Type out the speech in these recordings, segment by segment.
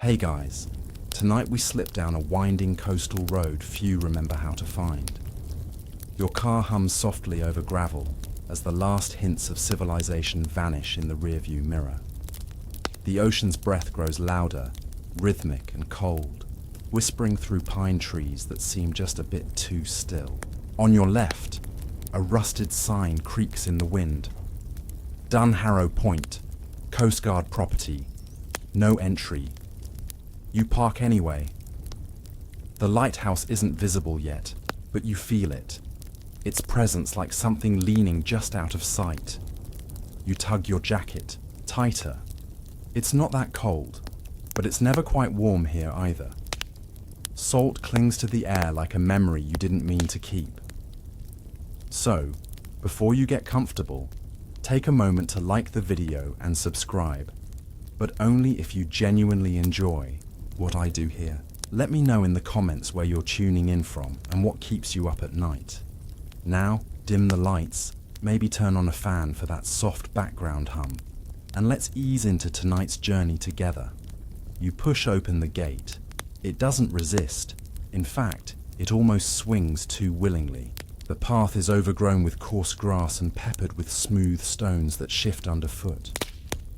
Hey guys, tonight we slip down a winding coastal road few remember how to find. Your car hums softly over gravel as the last hints of civilization vanish in the rearview mirror. The ocean's breath grows louder, rhythmic and cold, whispering through pine trees that seem just a bit too still. On your left, a rusted sign creaks in the wind. Dunharrow Point, Coast Guard property, no entry. You park anyway. The lighthouse isn't visible yet, but you feel it. Its presence like something leaning just out of sight. You tug your jacket, tighter. It's not that cold, but it's never quite warm here either. Salt clings to the air like a memory you didn't mean to keep. So, before you get comfortable, take a moment to like the video and subscribe, but only if you genuinely enjoy what I do here. Let me know in the comments where you're tuning in from and what keeps you up at night. Now, dim the lights, maybe turn on a fan for that soft background hum, and let's ease into tonight's journey together. You push open the gate. It doesn't resist. In fact, it almost swings too willingly. The path is overgrown with coarse grass and peppered with smooth stones that shift underfoot.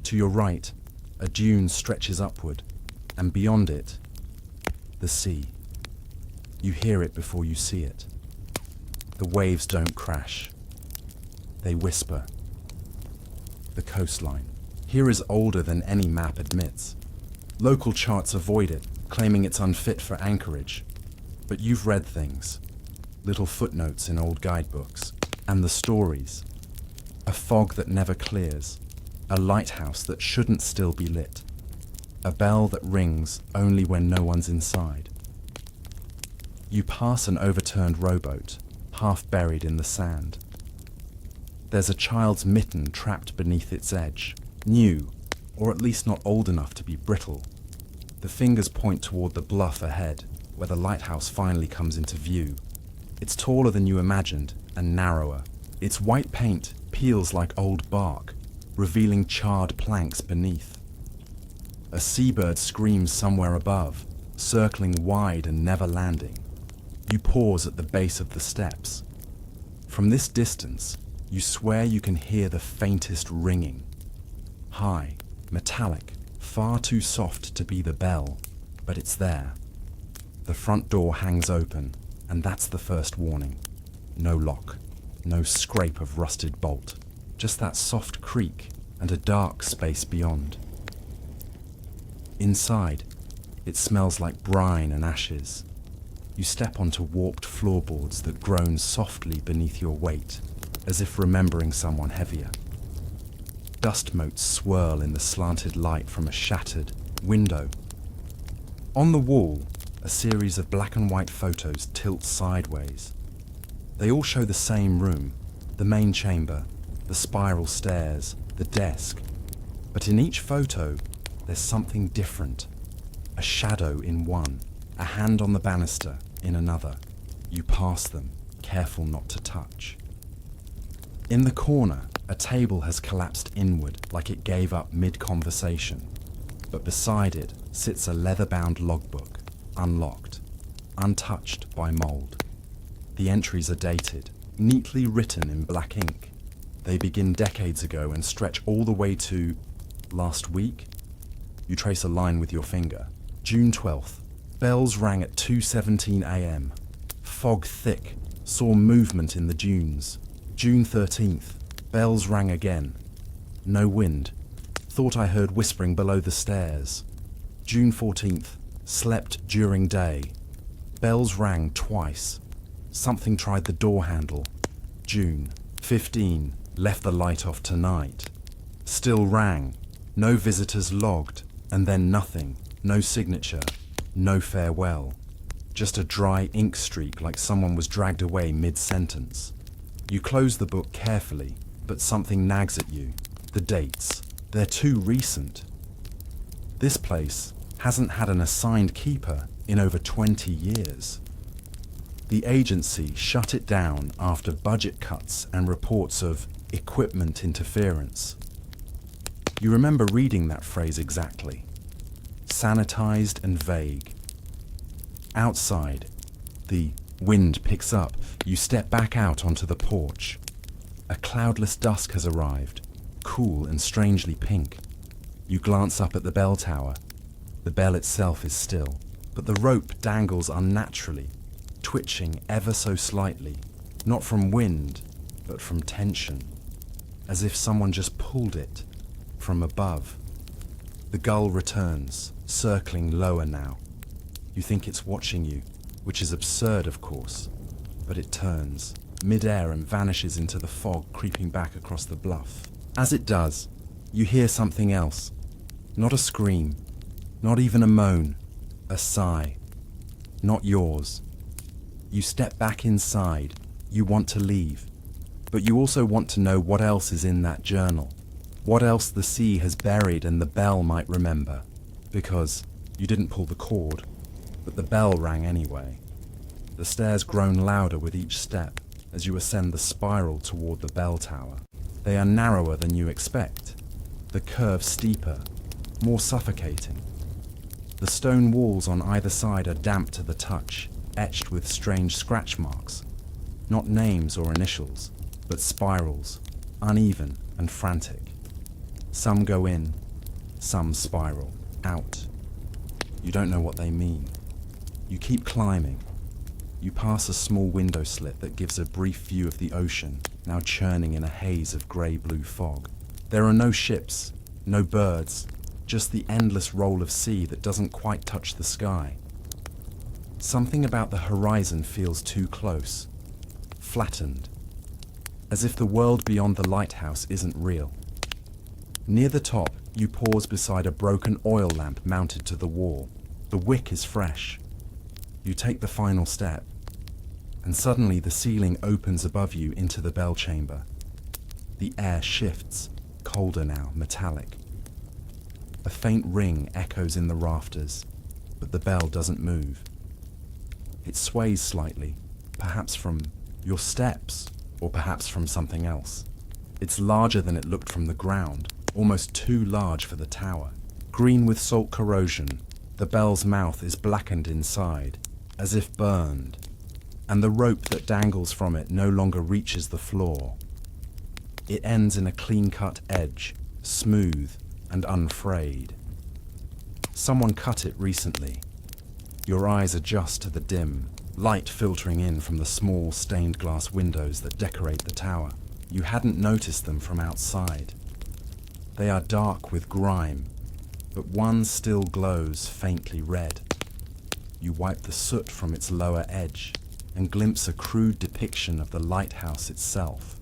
To your right, a dune stretches upward, and beyond it, the sea. You hear it before you see it. The waves don't crash. They whisper. The coastline. Here is older than any map admits. Local charts avoid it, claiming it's unfit for anchorage. But you've read things. Little footnotes in old guidebooks. And the stories. A fog that never clears. A lighthouse that shouldn't still be lit. A bell that rings only when no one's inside. You pass an overturned rowboat, half buried in the sand. There's a child's mitten trapped beneath its edge, new, or at least not old enough to be brittle. The fingers point toward the bluff ahead, where the lighthouse finally comes into view. It's taller than you imagined and narrower. Its white paint peels like old bark, revealing charred planks beneath. A seabird screams somewhere above, circling wide and never landing. You pause at the base of the steps. From this distance, you swear you can hear the faintest ringing. High, metallic, far too soft to be the bell, but it's there. The front door hangs open, and that's the first warning. No lock, no scrape of rusted bolt, just that soft creak and a dark space beyond. Inside, it smells like brine and ashes. You step onto warped floorboards that groan softly beneath your weight, as if remembering someone heavier. Dust motes swirl in the slanted light from a shattered window. On the wall, a series of black and white photos tilt sideways. They all show the same room, the main chamber, the spiral stairs, the desk. But in each photo, there's something different. A shadow in one, a hand on the banister in another. You pass them, careful not to touch. In the corner, a table has collapsed inward like it gave up mid-conversation. But beside it sits a leather-bound logbook, unlocked, untouched by mold. The entries are dated, neatly written in black ink. They begin decades ago and stretch all the way to last week. You trace a line with your finger. June 12th. Bells rang at 2:17 a.m. Fog thick. Saw movement in the dunes. June 13th. Bells rang again. No wind. Thought I heard whispering below the stairs. June 14th. Slept during day. Bells rang twice. Something tried the door handle. June 15. Left the light off tonight. Still rang. No visitors logged. And then nothing, no signature, no farewell. Just a dry ink streak like someone was dragged away mid-sentence. You close the book carefully, but something nags at you. The dates. They're too recent. This place hasn't had an assigned keeper in over 20 years. The agency shut it down after budget cuts and reports of equipment interference. You remember reading that phrase exactly. sanitized and vague. Outside, the wind picks up. You step back out onto the porch. A cloudless dusk has arrived, cool and strangely pink. You glance up at the bell tower. The bell itself is still, but the rope dangles unnaturally, twitching ever so slightly, not from wind, but from tension, as if someone just pulled it from above. The gull returns, circling lower now. You think it's watching you, which is absurd, of course, but it turns, mid-air, and vanishes into the fog creeping back across the bluff. As it does, you hear something else. Not a scream, not even a moan, a sigh. Not yours. You step back inside. You want to leave, but you also want to know what else is in that journal, what else the sea has buried and the bell might remember, because you didn't pull the cord, but the bell rang anyway. The stairs groan louder with each step as you ascend the spiral toward the bell tower. They are narrower than you expect, the curve steeper, more suffocating. The stone walls on either side are damp to the touch, etched with strange scratch marks. Not names or initials, but spirals, uneven and frantic. Some go in, some spiral out. You don't know what they mean. You keep climbing. You pass a small window slit that gives a brief view of the ocean, now churning in a haze of grey-blue fog. There are no ships, no birds, just the endless roll of sea that doesn't quite touch the sky. Something about the horizon feels too close, flattened, as if the world beyond the lighthouse isn't real. Near the top, you pause beside a broken oil lamp mounted to the wall. The wick is fresh. You take the final step, and suddenly the ceiling opens above you into the bell chamber. The air shifts, colder now, metallic. A faint ring echoes in the rafters, but the bell doesn't move. It sways slightly, perhaps from your steps, or perhaps from something else. It's larger than it looked from the ground, almost too large for the tower. Green with salt corrosion, the bell's mouth is blackened inside, as if burned, and the rope that dangles from it no longer reaches the floor. It ends in a clean-cut edge, smooth and unfrayed. Someone cut it recently. Your eyes adjust to the dim, light filtering in from the small stained glass windows that decorate the tower. You hadn't noticed them from outside. They are dark with grime, but one still glows faintly red. You wipe the soot from its lower edge and glimpse a crude depiction of the lighthouse itself.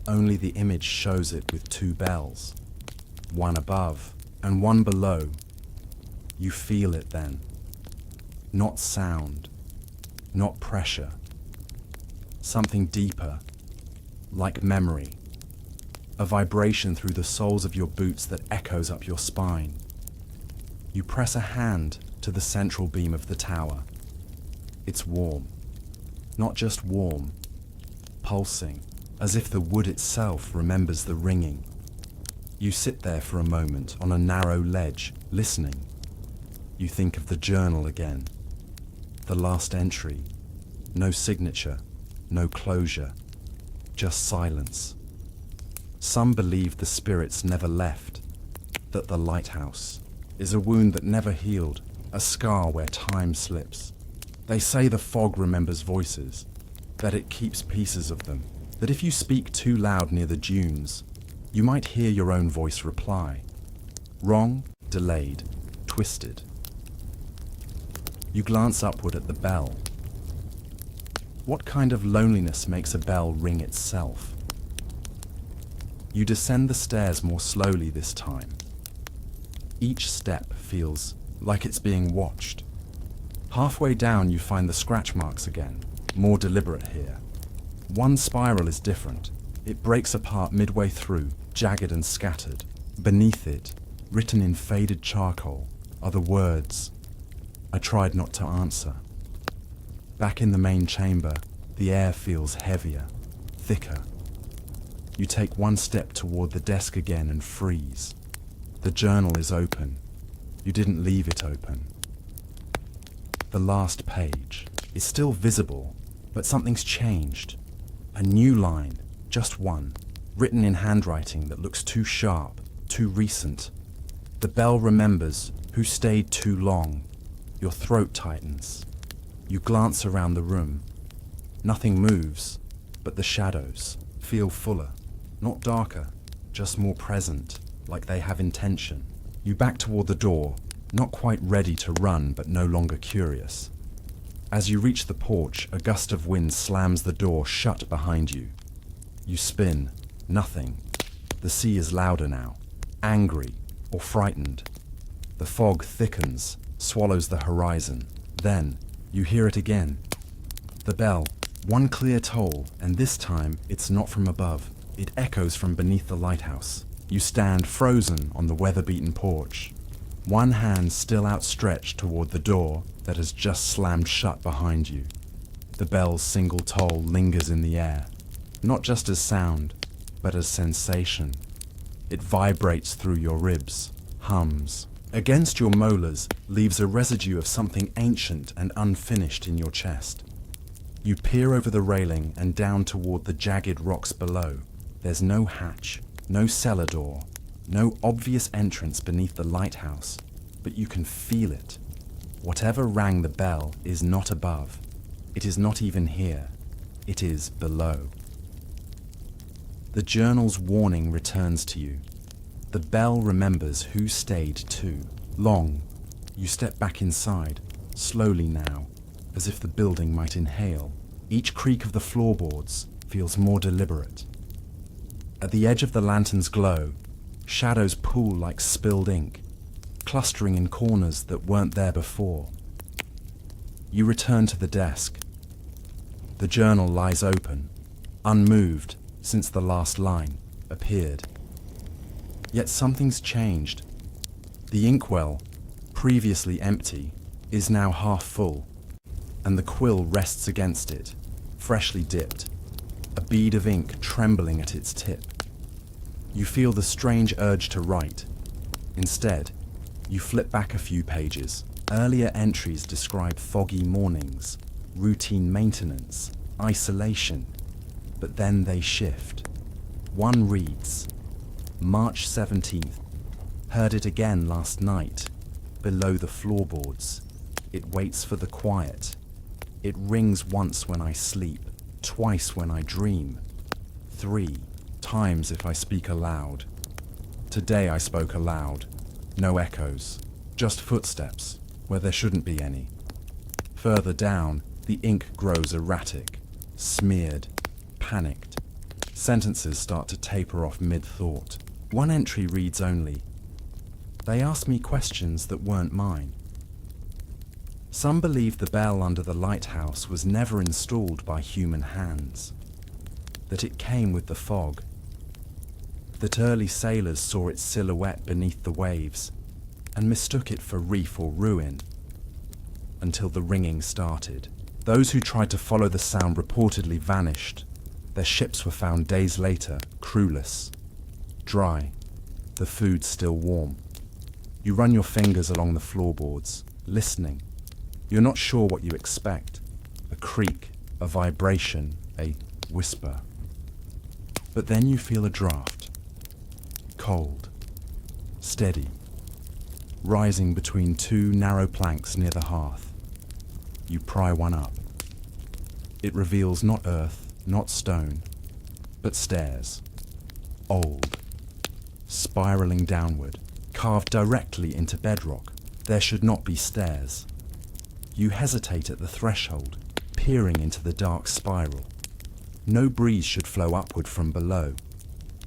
Only the image shows it with two bells, one above and one below. You feel it then. Not sound, not pressure. Something deeper, like memory. A vibration through the soles of your boots that echoes up your spine. You press a hand to the central beam of the tower. It's warm. Not just warm, pulsing, as if the wood itself remembers the ringing. You sit there for a moment on a narrow ledge, listening. You think of the journal again. The last entry. No signature, no closure, just silence. Some believe the spirits never left, that the lighthouse is a wound that never healed, a scar where time slips. They say the fog remembers voices, that it keeps pieces of them, that if you speak too loud near the dunes, you might hear your own voice reply. Wrong, delayed, twisted. You glance upward at the bell. What kind of loneliness makes a bell ring itself? You descend the stairs more slowly this time. Each step feels like it's being watched. Halfway down you find the scratch marks again, more deliberate here. One spiral is different. It breaks apart midway through, jagged and scattered. Beneath it, written in faded charcoal, are the words, "I tried not to answer." Back in the main chamber, the air feels heavier, thicker. You take one step toward the desk again and freeze. The journal is open. You didn't leave it open. The last page is still visible, but something's changed. A new line, just one, written in handwriting that looks too sharp, too recent. The bell remembers who stayed too long. Your throat tightens. You glance around the room. Nothing moves, but the shadows feel fuller, not darker, just more present, like they have intention. You back toward the door, not quite ready to run, but no longer curious. As you reach the porch, a gust of wind slams the door shut behind you. You spin. Nothing. The sea is louder now, angry or frightened. The fog thickens, swallows the horizon. Then, you hear it again. The bell, one clear toll, and this time it's not from above. It echoes from beneath the lighthouse. You stand frozen on the weather-beaten porch, one hand still outstretched toward the door that has just slammed shut behind you. The bell's single toll lingers in the air, not just as sound, but as sensation. It vibrates through your ribs, hums. Against your molars leaves a residue of something ancient and unfinished in your chest. You peer over the railing and down toward the jagged rocks below. There's no hatch, no cellar door, no obvious entrance beneath the lighthouse, but you can feel it. Whatever rang the bell is not above. It is not even here. It is below. The journal's warning returns to you. The bell remembers who stayed too long. You step back inside, slowly now, as if the building might inhale. Each creak of the floorboards feels more deliberate. At the edge of the lantern's glow, shadows pool like spilled ink, clustering in corners that weren't there before. You return to the desk. The journal lies open, unmoved since the last line appeared. Yet something's changed. The inkwell, previously empty, is now half full, and the quill rests against it, freshly dipped, a bead of ink trembling at its tip. You feel the strange urge to write. Instead, you flip back a few pages. Earlier entries describe foggy mornings, routine maintenance, isolation, but then they shift. One reads, March 17th, heard it again last night, below the floorboards. It waits for the quiet. It rings once when I sleep, twice when I dream, 3 times if I speak aloud. Today I spoke aloud. No echoes, just footsteps where there shouldn't be any. Further down, the ink grows erratic, smeared, panicked. Sentences start to taper off mid-thought. One entry reads only, They asked me questions that weren't mine. Some believe the bell under the lighthouse was never installed by human hands, that it came with the fog, that early sailors saw its silhouette beneath the waves and mistook it for reef or ruin, until the ringing started. Those who tried to follow the sound reportedly vanished. Their ships were found days later, crewless, dry, the food still warm. You run your fingers along the floorboards, listening. You're not sure what you expect. A creak, a vibration, a whisper. But then you feel a draft. Cold, steady, rising between 2 narrow planks near the hearth. You pry one up. It reveals not earth, not stone, but stairs. Old, spiraling downward, carved directly into bedrock. There should not be stairs. You hesitate at the threshold, peering into the dark spiral. No breeze should flow upward from below,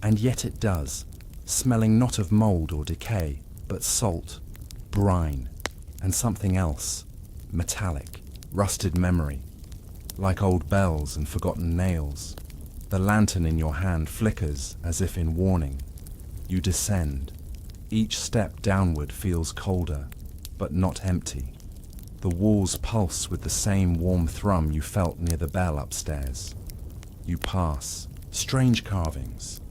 and yet it does, smelling not of mold or decay, but salt, brine, and something else, metallic, rusted memory, like old bells and forgotten nails. The lantern in your hand flickers as if in warning. You descend. Each step downward feels colder, but not empty. The walls pulse with the same warm thrum you felt near the bell upstairs. You pass. Strange carvings,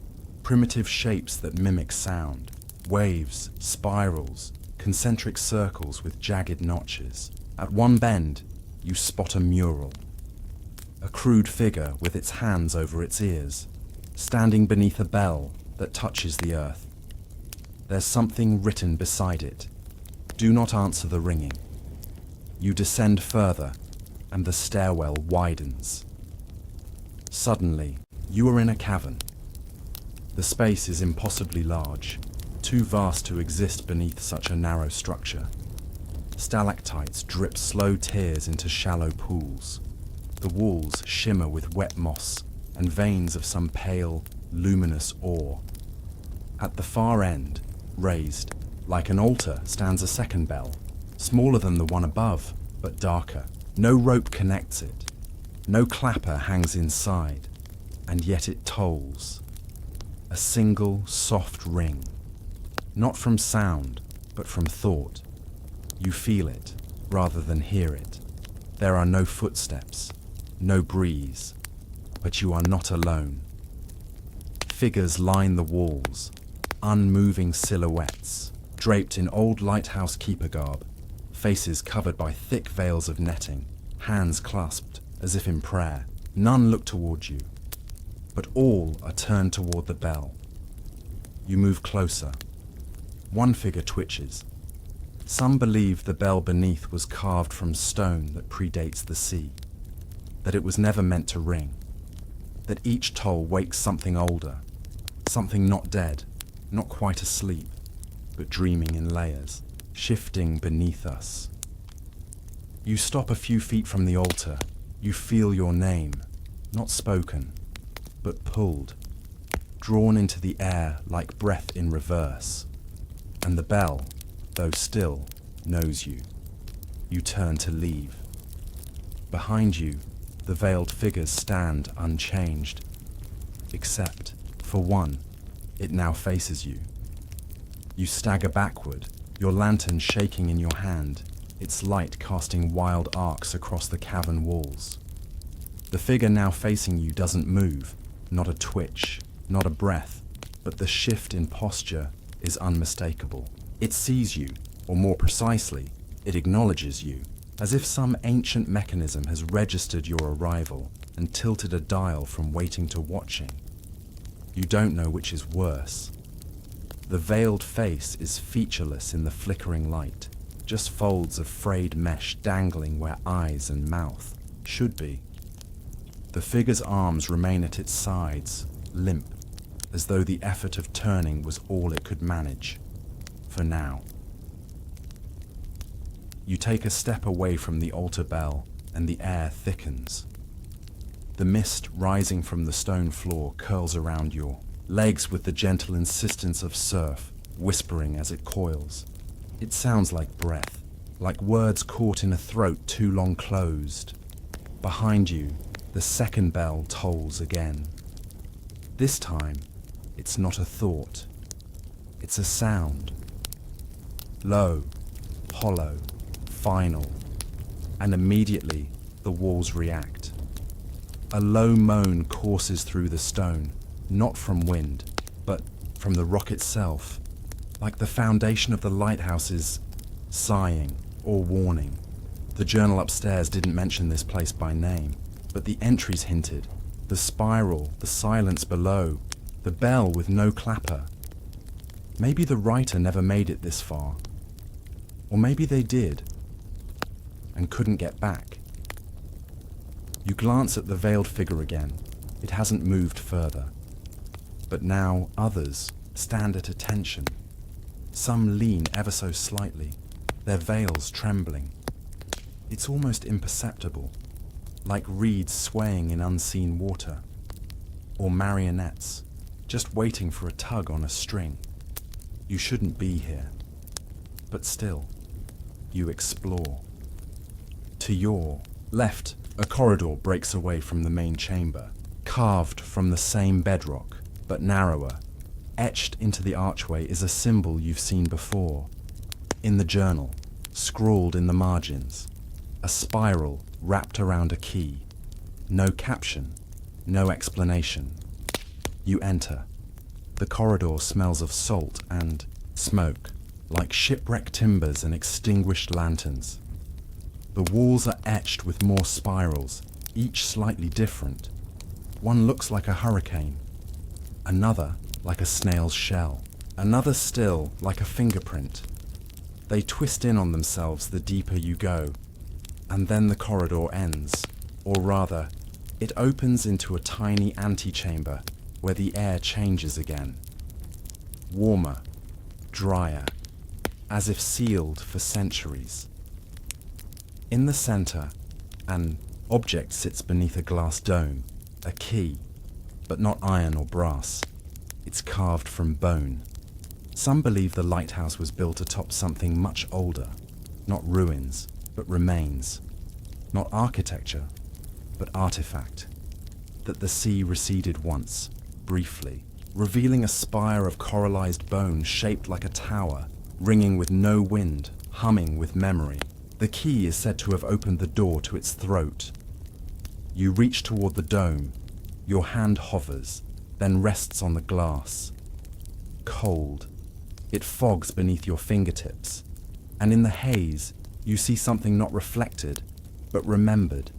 primitive shapes that mimic sound, waves, spirals, concentric circles with jagged notches. At one bend, you spot a mural. A crude figure with its hands over its ears, standing beneath a bell that touches the earth. There's something written beside it. Do not answer the ringing. You descend further, and the stairwell widens. Suddenly, you are in a cavern. The space is impossibly large, too vast to exist beneath such a narrow structure. Stalactites drip slow tears into shallow pools. The walls shimmer with wet moss and veins of some pale, luminous ore. At the far end, raised, like an altar, stands a second bell, smaller than the one above, but darker. No rope connects it. No clapper hangs inside, and yet it tolls. A single, soft ring. Not from sound, but from thought. You feel it, rather than hear it. There are no footsteps, no breeze, but you are not alone. Figures line the walls, unmoving silhouettes, draped in old lighthouse keeper garb, faces covered by thick veils of netting, hands clasped as if in prayer. None look toward you, but all are turned toward the bell. You move closer. One figure twitches. Some believe the bell beneath was carved from stone that predates the sea, that it was never meant to ring, that each toll wakes something older, something not dead, not quite asleep, but dreaming in layers, shifting beneath us. You stop a few feet from the altar. You feel your name, not spoken, but pulled, drawn into the air like breath in reverse. And the bell, though still, knows you. You turn to leave. Behind you, the veiled figures stand unchanged, except, for one, it now faces you. You stagger backward, your lantern shaking in your hand, its light casting wild arcs across the cavern walls. The figure now facing you doesn't move, not a twitch, not a breath, but the shift in posture is unmistakable. It sees you, or more precisely, it acknowledges you, as if some ancient mechanism has registered your arrival and tilted a dial from waiting to watching. You don't know which is worse. The veiled face is featureless in the flickering light, just folds of frayed mesh dangling where eyes and mouth should be. The figure's arms remain at its sides, limp, as though the effort of turning was all it could manage, for now. You take a step away from the altar bell, and the air thickens. The mist rising from the stone floor curls around your legs with the gentle insistence of surf, whispering as it coils. It sounds like breath, like words caught in a throat too long closed. Behind you, the second bell tolls again. This time, it's not a thought. It's a sound. Low, hollow, final, and immediately the walls react. A low moan courses through the stone, not from wind, but from the rock itself, like the foundation of the lighthouse is sighing or warning. The journal upstairs didn't mention this place by name, but the entries hinted. The spiral, the silence below, the bell with no clapper. Maybe the writer never made it this far. Or maybe they did, and couldn't get back. You glance at the veiled figure again. It hasn't moved further. But now others stand at attention. Some lean ever so slightly, their veils trembling. It's almost imperceptible, like reeds swaying in unseen water, or marionettes, just waiting for a tug on a string. You shouldn't be here, but still, you explore. To your left, a corridor breaks away from the main chamber, carved from the same bedrock, but narrower. Etched into the archway is a symbol you've seen before. In the journal, scrawled in the margins, a spiral wrapped around a key. No caption, no explanation. You enter. The corridor smells of salt and smoke, like shipwrecked timbers and extinguished lanterns. The walls are etched with more spirals, each slightly different. One looks like a hurricane, another like a snail's shell, another still like a fingerprint. They twist in on themselves the deeper you go, and then the corridor ends, or rather, it opens into a tiny antechamber where the air changes again. Warmer, drier, as if sealed for centuries. In the center, an object sits beneath a glass dome, a key, but not iron or brass. It's carved from bone. Some believe the lighthouse was built atop something much older, not ruins, but remains, not architecture, but artifact, that the sea receded once, briefly, revealing a spire of coralized bone shaped like a tower, ringing with no wind, humming with memory. The key is said to have opened the door to its throat. You reach toward the dome, your hand hovers, then rests on the glass. Cold. It fogs beneath your fingertips, and in the haze, you see something not reflected, but remembered.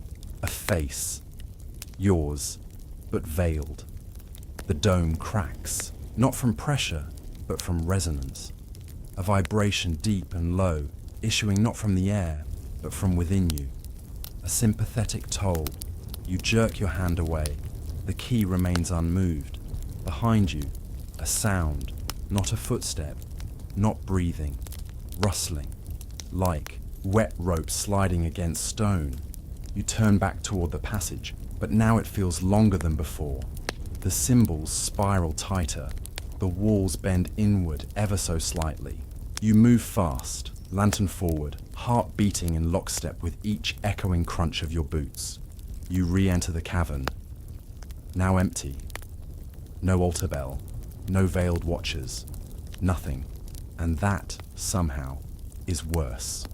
A face. Yours, but veiled. The dome cracks, not from pressure, but from resonance. A vibration deep and low, issuing not from the air, but from within you. A sympathetic toll. You jerk your hand away. The key remains unmoved. Behind you, a sound, not a footstep, not breathing, rustling, like wet rope sliding against stone. You turn back toward the passage, but now it feels longer than before. The symbols spiral tighter. The walls bend inward ever so slightly. You move fast, lantern forward, heart beating in lockstep with each echoing crunch of your boots. You re-enter the cavern, now empty. No altar bell, no veiled watchers, nothing. And that, somehow, is worse.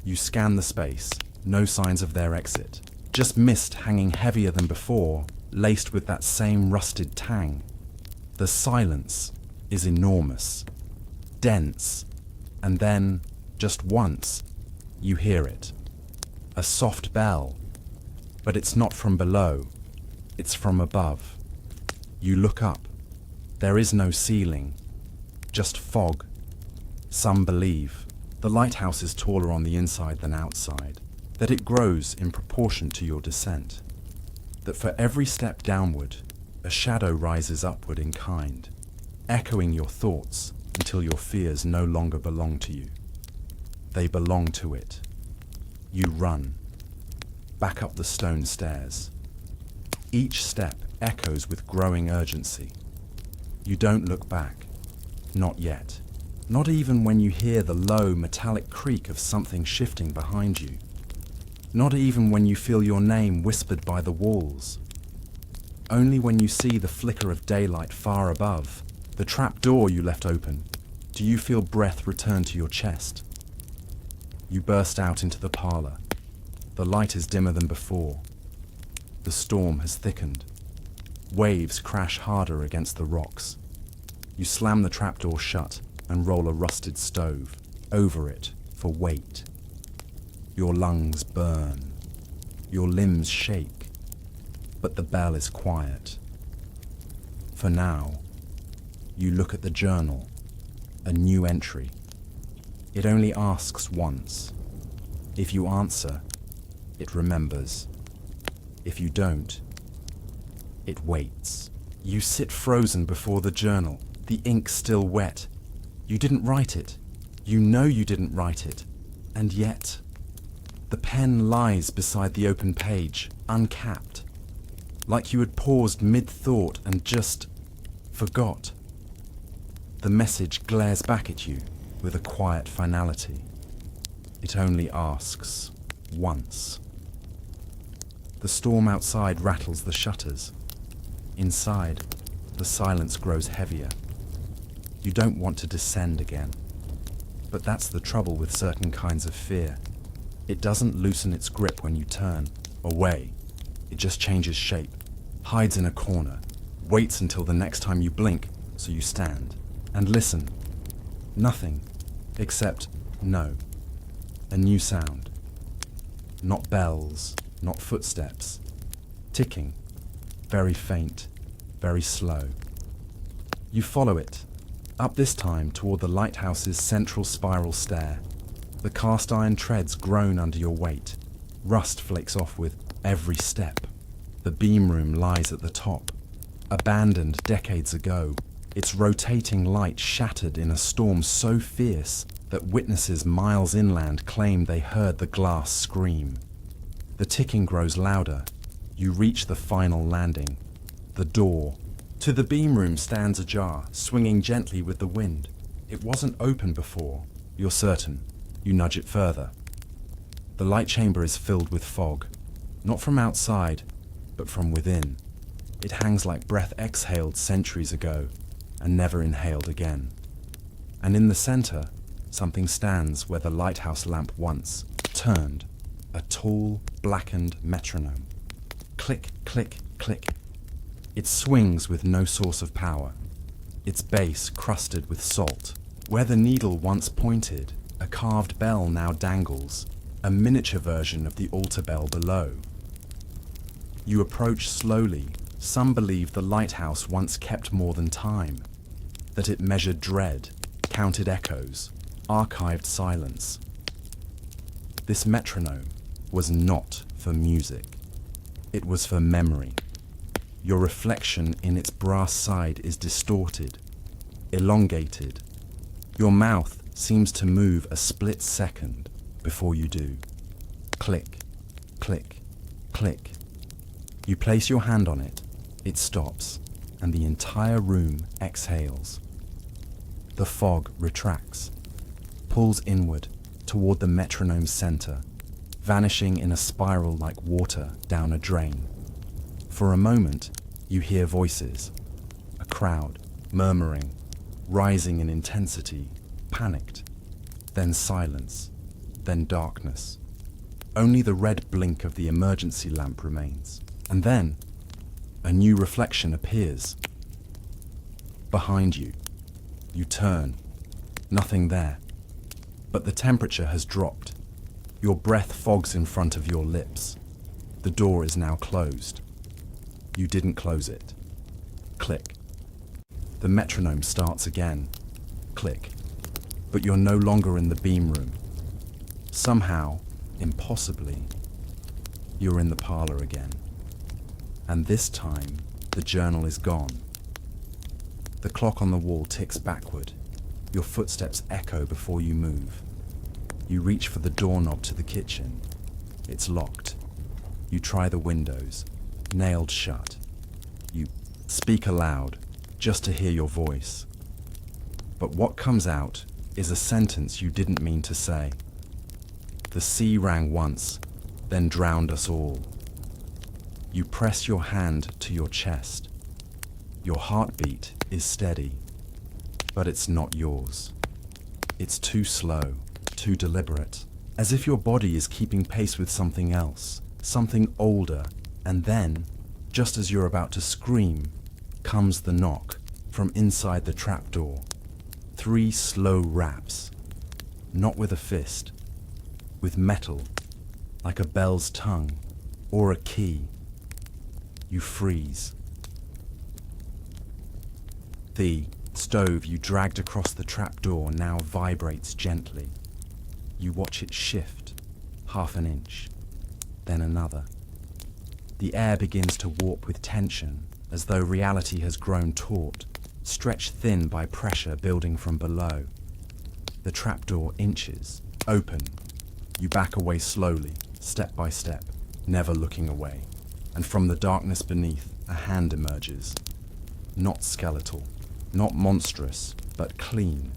You scan the space, no signs of their exit. Just mist hanging heavier than before, laced with that same rusted tang. The silence is enormous, dense, and then, just once, you hear it. A soft bell, but it's not from below, it's from above. You look up. There is no ceiling, just fog. Some believe the lighthouse is taller on the inside than outside, that it grows in proportion to your descent, that for every step downward, a shadow rises upward in kind, echoing your thoughts until your fears no longer belong to you. They belong to it. You run, back up the stone stairs. Each step echoes with growing urgency. You don't look back, not yet. Not even when you hear the low, metallic creak of something shifting behind you. Not even when you feel your name whispered by the walls. Only when you see the flicker of daylight far above, the trap door you left open, do you feel breath return to your chest. You burst out into the parlor. The light is dimmer than before. The storm has thickened. Waves crash harder against the rocks. You slam the trapdoor shut and roll a rusted stove over it for weight. Your lungs burn. Your limbs shake. But the bell is quiet. For now, you look at the journal, a new entry. It only asks once. If you answer, it remembers. If you don't, it waits. You sit frozen before the journal, the ink still wet. You didn't write it. You know you didn't write it. And yet, the pen lies beside the open page, uncapped, like you had paused mid-thought and just forgot. The message glares back at you with a quiet finality. It only asks once. The storm outside rattles the shutters. Inside, the silence grows heavier. You don't want to descend again. But that's the trouble with certain kinds of fear. It doesn't loosen its grip when you turn away. It just changes shape, hides in a corner, waits until the next time you blink, so you stand and listen. Nothing, except no. A new sound. Not bells, not footsteps. Ticking. Very faint, very slow. You follow it, up this time toward the lighthouse's central spiral stair. The cast iron treads groan under your weight. Rust flakes off with every step. The beam room lies at the top, abandoned decades ago, its rotating light shattered in a storm so fierce that witnesses miles inland claim they heard the glass scream. The ticking grows louder. You reach the final landing. The door to the beam room stands ajar, swinging gently with the wind. It wasn't open before, you're certain. You nudge it further. The light chamber is filled with fog, not from outside, but from within. It hangs like breath exhaled centuries ago and never inhaled again. And in the center, something stands where the lighthouse lamp once turned, a tall, blackened metronome. Click, click, click. It swings with no source of power, its base crusted with salt. Where the needle once pointed, a carved bell now dangles, a miniature version of the altar bell below. You approach slowly. Some believe the lighthouse once kept more than time, that it measured dread, counted echoes, archived silence. This metronome was not for music. It was for memory. Your reflection in its brass side is distorted, elongated. Your mouth seems to move a split second before you do. Click, click, click. You place your hand on it, it stops, and the entire room exhales. The fog retracts, pulls inward toward the metronome's center, vanishing in a spiral like water down a drain. For a moment, you hear voices, a crowd, murmuring, rising in intensity, panicked, then silence, then darkness. Only the red blink of the emergency lamp remains. And then, a new reflection appears. Behind you. You turn. Nothing there. But the temperature has dropped. Your breath fogs in front of your lips. The door is now closed. You didn't close it. Click. The metronome starts again. Click. But you're no longer in the beam room. Somehow, impossibly, you're in the parlor again. And this time, the journal is gone. The clock on the wall ticks backward. Your footsteps echo before you move. You reach for the doorknob to the kitchen. It's locked. You try the windows, nailed shut. You speak aloud, just to hear your voice. But what comes out is a sentence you didn't mean to say. The sea rang once, then drowned us all. You press your hand to your chest. Your heartbeat is steady, but it's not yours. It's too slow, too deliberate, as if your body is keeping pace with something else, something older, and then, just as you're about to scream, comes the knock from inside the trapdoor. 3 slow raps, not with a fist, with metal, like a bell's tongue or a key. You freeze. The stove you dragged across the trapdoor now vibrates gently. You watch it shift, half an inch, then another. The air begins to warp with tension, as though reality has grown taut, stretched thin by pressure building from below. The trapdoor inches, open. You back away slowly, step by step, never looking away. And from the darkness beneath, a hand emerges. Not skeletal, not monstrous, but clean,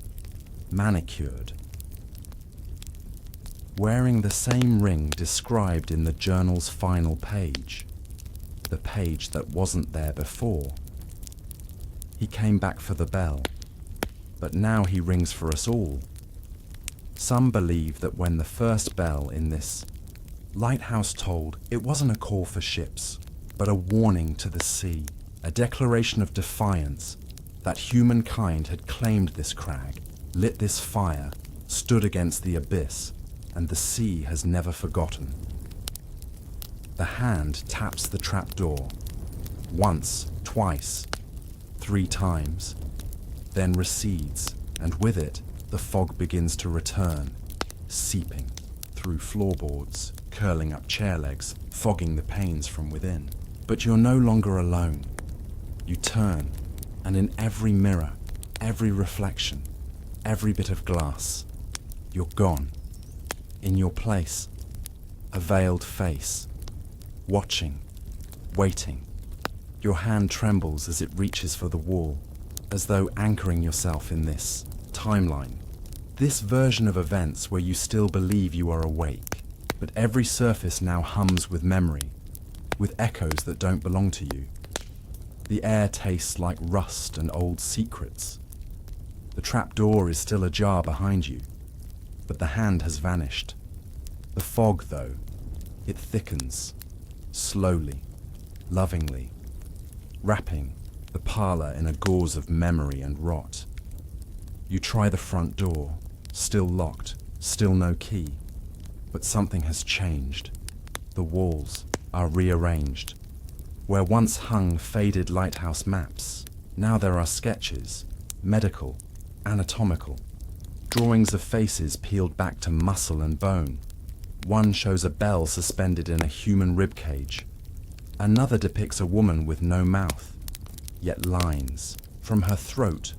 manicured. Wearing the same ring described in the journal's final page, the page that wasn't there before. He came back for the bell, but now he rings for us all. Some believe that when the first bell in this lighthouse tolled, it wasn't a call for ships, but a warning to the sea, a declaration of defiance that humankind had claimed this crag, lit this fire, stood against the abyss, and the sea has never forgotten. The hand taps the trapdoor. Once, twice, 3 times, then recedes, and with it, the fog begins to return, seeping through floorboards, curling up chair legs, fogging the panes from within. But you're no longer alone. You turn, and in every mirror, every reflection, every bit of glass, you're gone. In your place, a veiled face, watching, waiting. Your hand trembles as it reaches for the wall, as though anchoring yourself in this timeline. This version of events where you still believe you are awake, but every surface now hums with memory, with echoes that don't belong to you. The air tastes like rust and old secrets. The trapdoor is still ajar behind you, but the hand has vanished. The fog, though, it thickens, slowly, lovingly, wrapping the parlor in a gauze of memory and rot. You try the front door, still locked, still no key, but something has changed. The walls are rearranged. Where once hung faded lighthouse maps, now there are sketches, medical, anatomical, drawings of faces peeled back to muscle and bone. One shows a bell suspended in a human ribcage. Another depicts a woman with no mouth, yet lines from her throat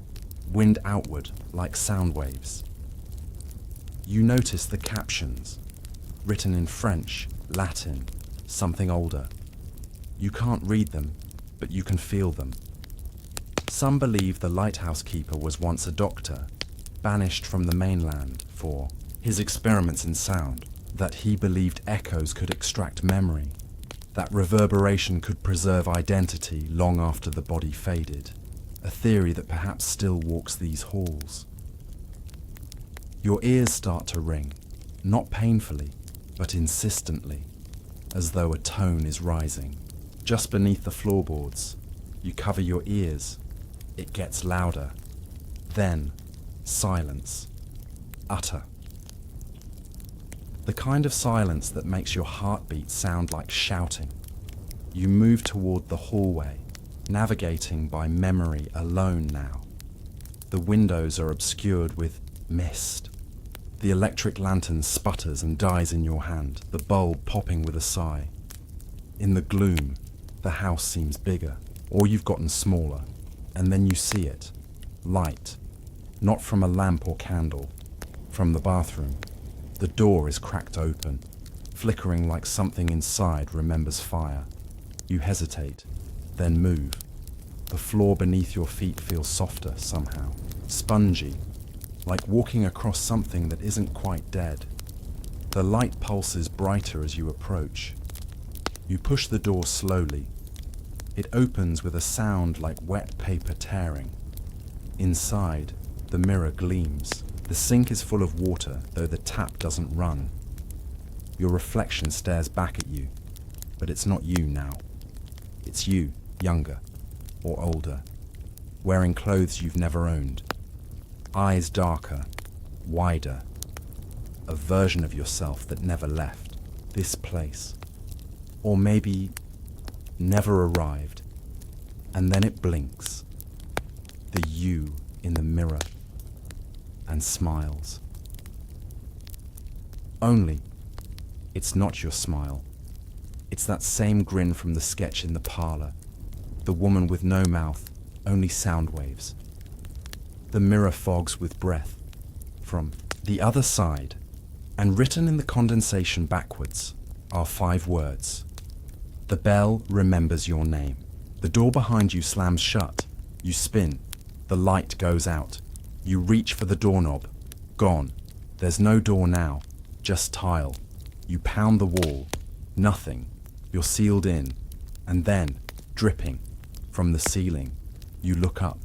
wind outward like sound waves. You notice the captions, written in French, Latin, something older. You can't read them, but you can feel them. Some believe the lighthouse keeper was once a doctor, banished from the mainland for his experiments in sound, that he believed echoes could extract memory, that reverberation could preserve identity long after the body faded, a theory that perhaps still walks these halls. Your ears start to ring, not painfully, but insistently, as though a tone is rising. Just beneath the floorboards, you cover your ears. It gets louder. Then, silence. Utter. The kind of silence that makes your heartbeat sound like shouting. You move toward the hallway, navigating by memory alone now. The windows are obscured with mist. The electric lantern sputters and dies in your hand, the bulb popping with a sigh. In the gloom, the house seems bigger, or you've gotten smaller, and then you see it. Light, not from a lamp or candle, from the bathroom. The door is cracked open, flickering like something inside remembers fire. You hesitate, then move. The floor beneath your feet feels softer somehow, spongy, like walking across something that isn't quite dead. The light pulses brighter as you approach. You push the door slowly. It opens with a sound like wet paper tearing. Inside, the mirror gleams. The sink is full of water, though the tap doesn't run. Your reflection stares back at you, but it's not you now. It's you, younger or older, wearing clothes you've never owned. Eyes darker, wider. A version of yourself that never left this place. Or maybe never arrived, and then it blinks. The you in the mirror, and smiles. Only, it's not your smile. It's that same grin from the sketch in the parlor. The woman with no mouth, only sound waves. The mirror fogs with breath from the other side, and written in the condensation backwards are 5 words. The bell remembers your name. The door behind you slams shut. You spin. The light goes out. You reach for the doorknob. Gone. There's no door now, just tile. You pound the wall. Nothing. You're sealed in. And then, dripping, from the ceiling, you look up.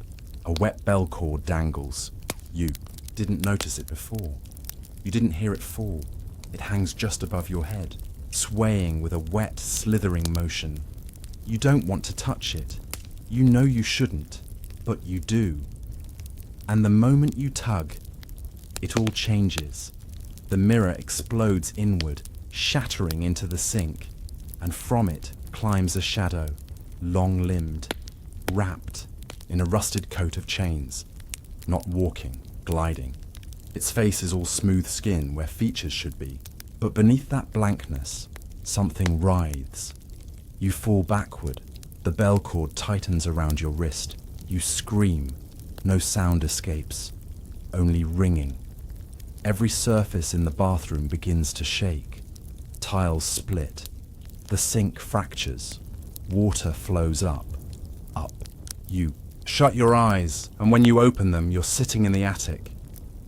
A wet bell cord dangles. You didn't notice it before. You didn't hear it fall. It hangs just above your head, swaying with a wet, slithering motion. You don't want to touch it. You know you shouldn't, but you do. And the moment you tug, it all changes. The mirror explodes inward, shattering into the sink, and from it climbs a shadow, long-limbed, wrapped in a rusted coat of chains, not walking, gliding. Its face is all smooth skin where features should be, but beneath that blankness, something writhes. You fall backward, the bell cord tightens around your wrist. You scream, no sound escapes, only ringing. Every surface in the bathroom begins to shake. Tiles split. The sink fractures. Water flows up. You shut your eyes, and when you open them, you're sitting in the attic,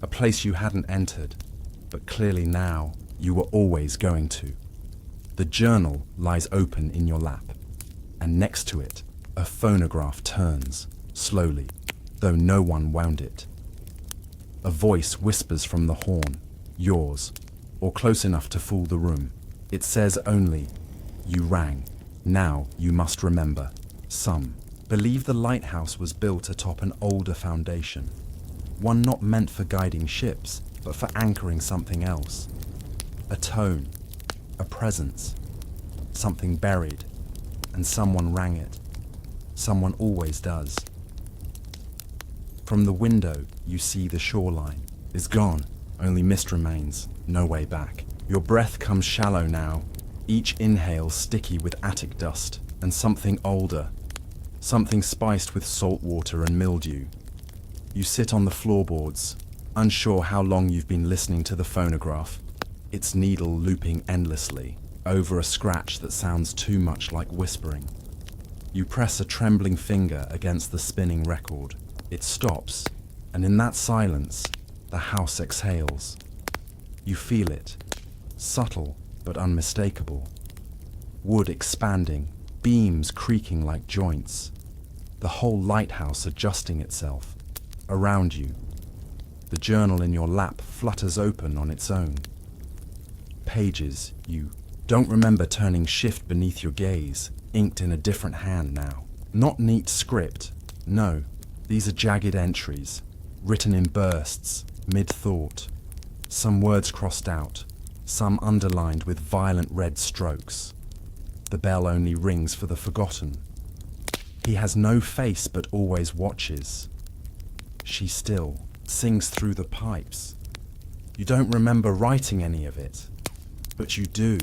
a place you hadn't entered, but clearly now you were always going to. The journal lies open in your lap, and next to it, a phonograph turns, slowly, though no one wound it. A voice whispers from the horn, yours, or close enough to fool the room. It says only, you rang. Now you must remember. Some believe the lighthouse was built atop an older foundation, one not meant for guiding ships, but for anchoring something else. A tone, a presence, something buried, and someone rang it. Someone always does. From the window, you see the shoreline is gone, only mist remains, no way back. Your breath comes shallow now, each inhale sticky with attic dust and something older, something spiced with salt water and mildew. You sit on the floorboards, unsure how long you've been listening to the phonograph, its needle looping endlessly over a scratch that sounds too much like whispering. You press a trembling finger against the spinning record. It stops, and in that silence, the house exhales. You feel it, subtle but unmistakable. Wood expanding, beams creaking like joints. The whole lighthouse adjusting itself. Around you, the journal in your lap flutters open on its own. Pages you don't remember turning shift beneath your gaze, inked in a different hand now. Not neat script, no. These are jagged entries, written in bursts, mid-thought. Some words crossed out, some underlined with violent red strokes. The bell only rings for the forgotten. He has no face but always watches. She still sings through the pipes. You don't remember writing any of it, but you do,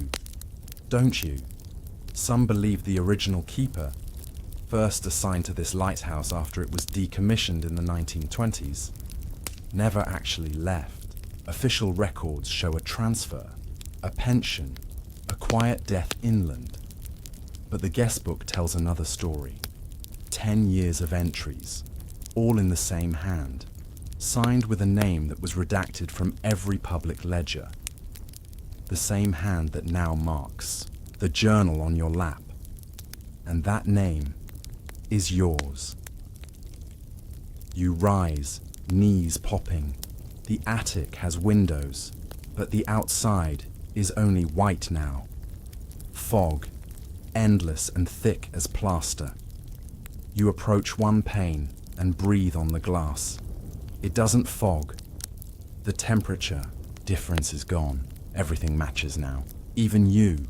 don't you? Some believe the original keeper, first assigned to this lighthouse after it was decommissioned in the 1920s, never actually left. Official records show a transfer, a pension, a quiet death inland. But the guest book tells another story. 10 years of entries, all in the same hand, signed with a name that was redacted from every public ledger. The same hand that now marks the journal on your lap. And that name is yours. You rise, knees popping. The attic has windows, but the outside is only white now. Fog, endless and thick as plaster. You approach one pane and breathe on the glass. It doesn't fog. The temperature difference is gone. Everything matches now. Even you.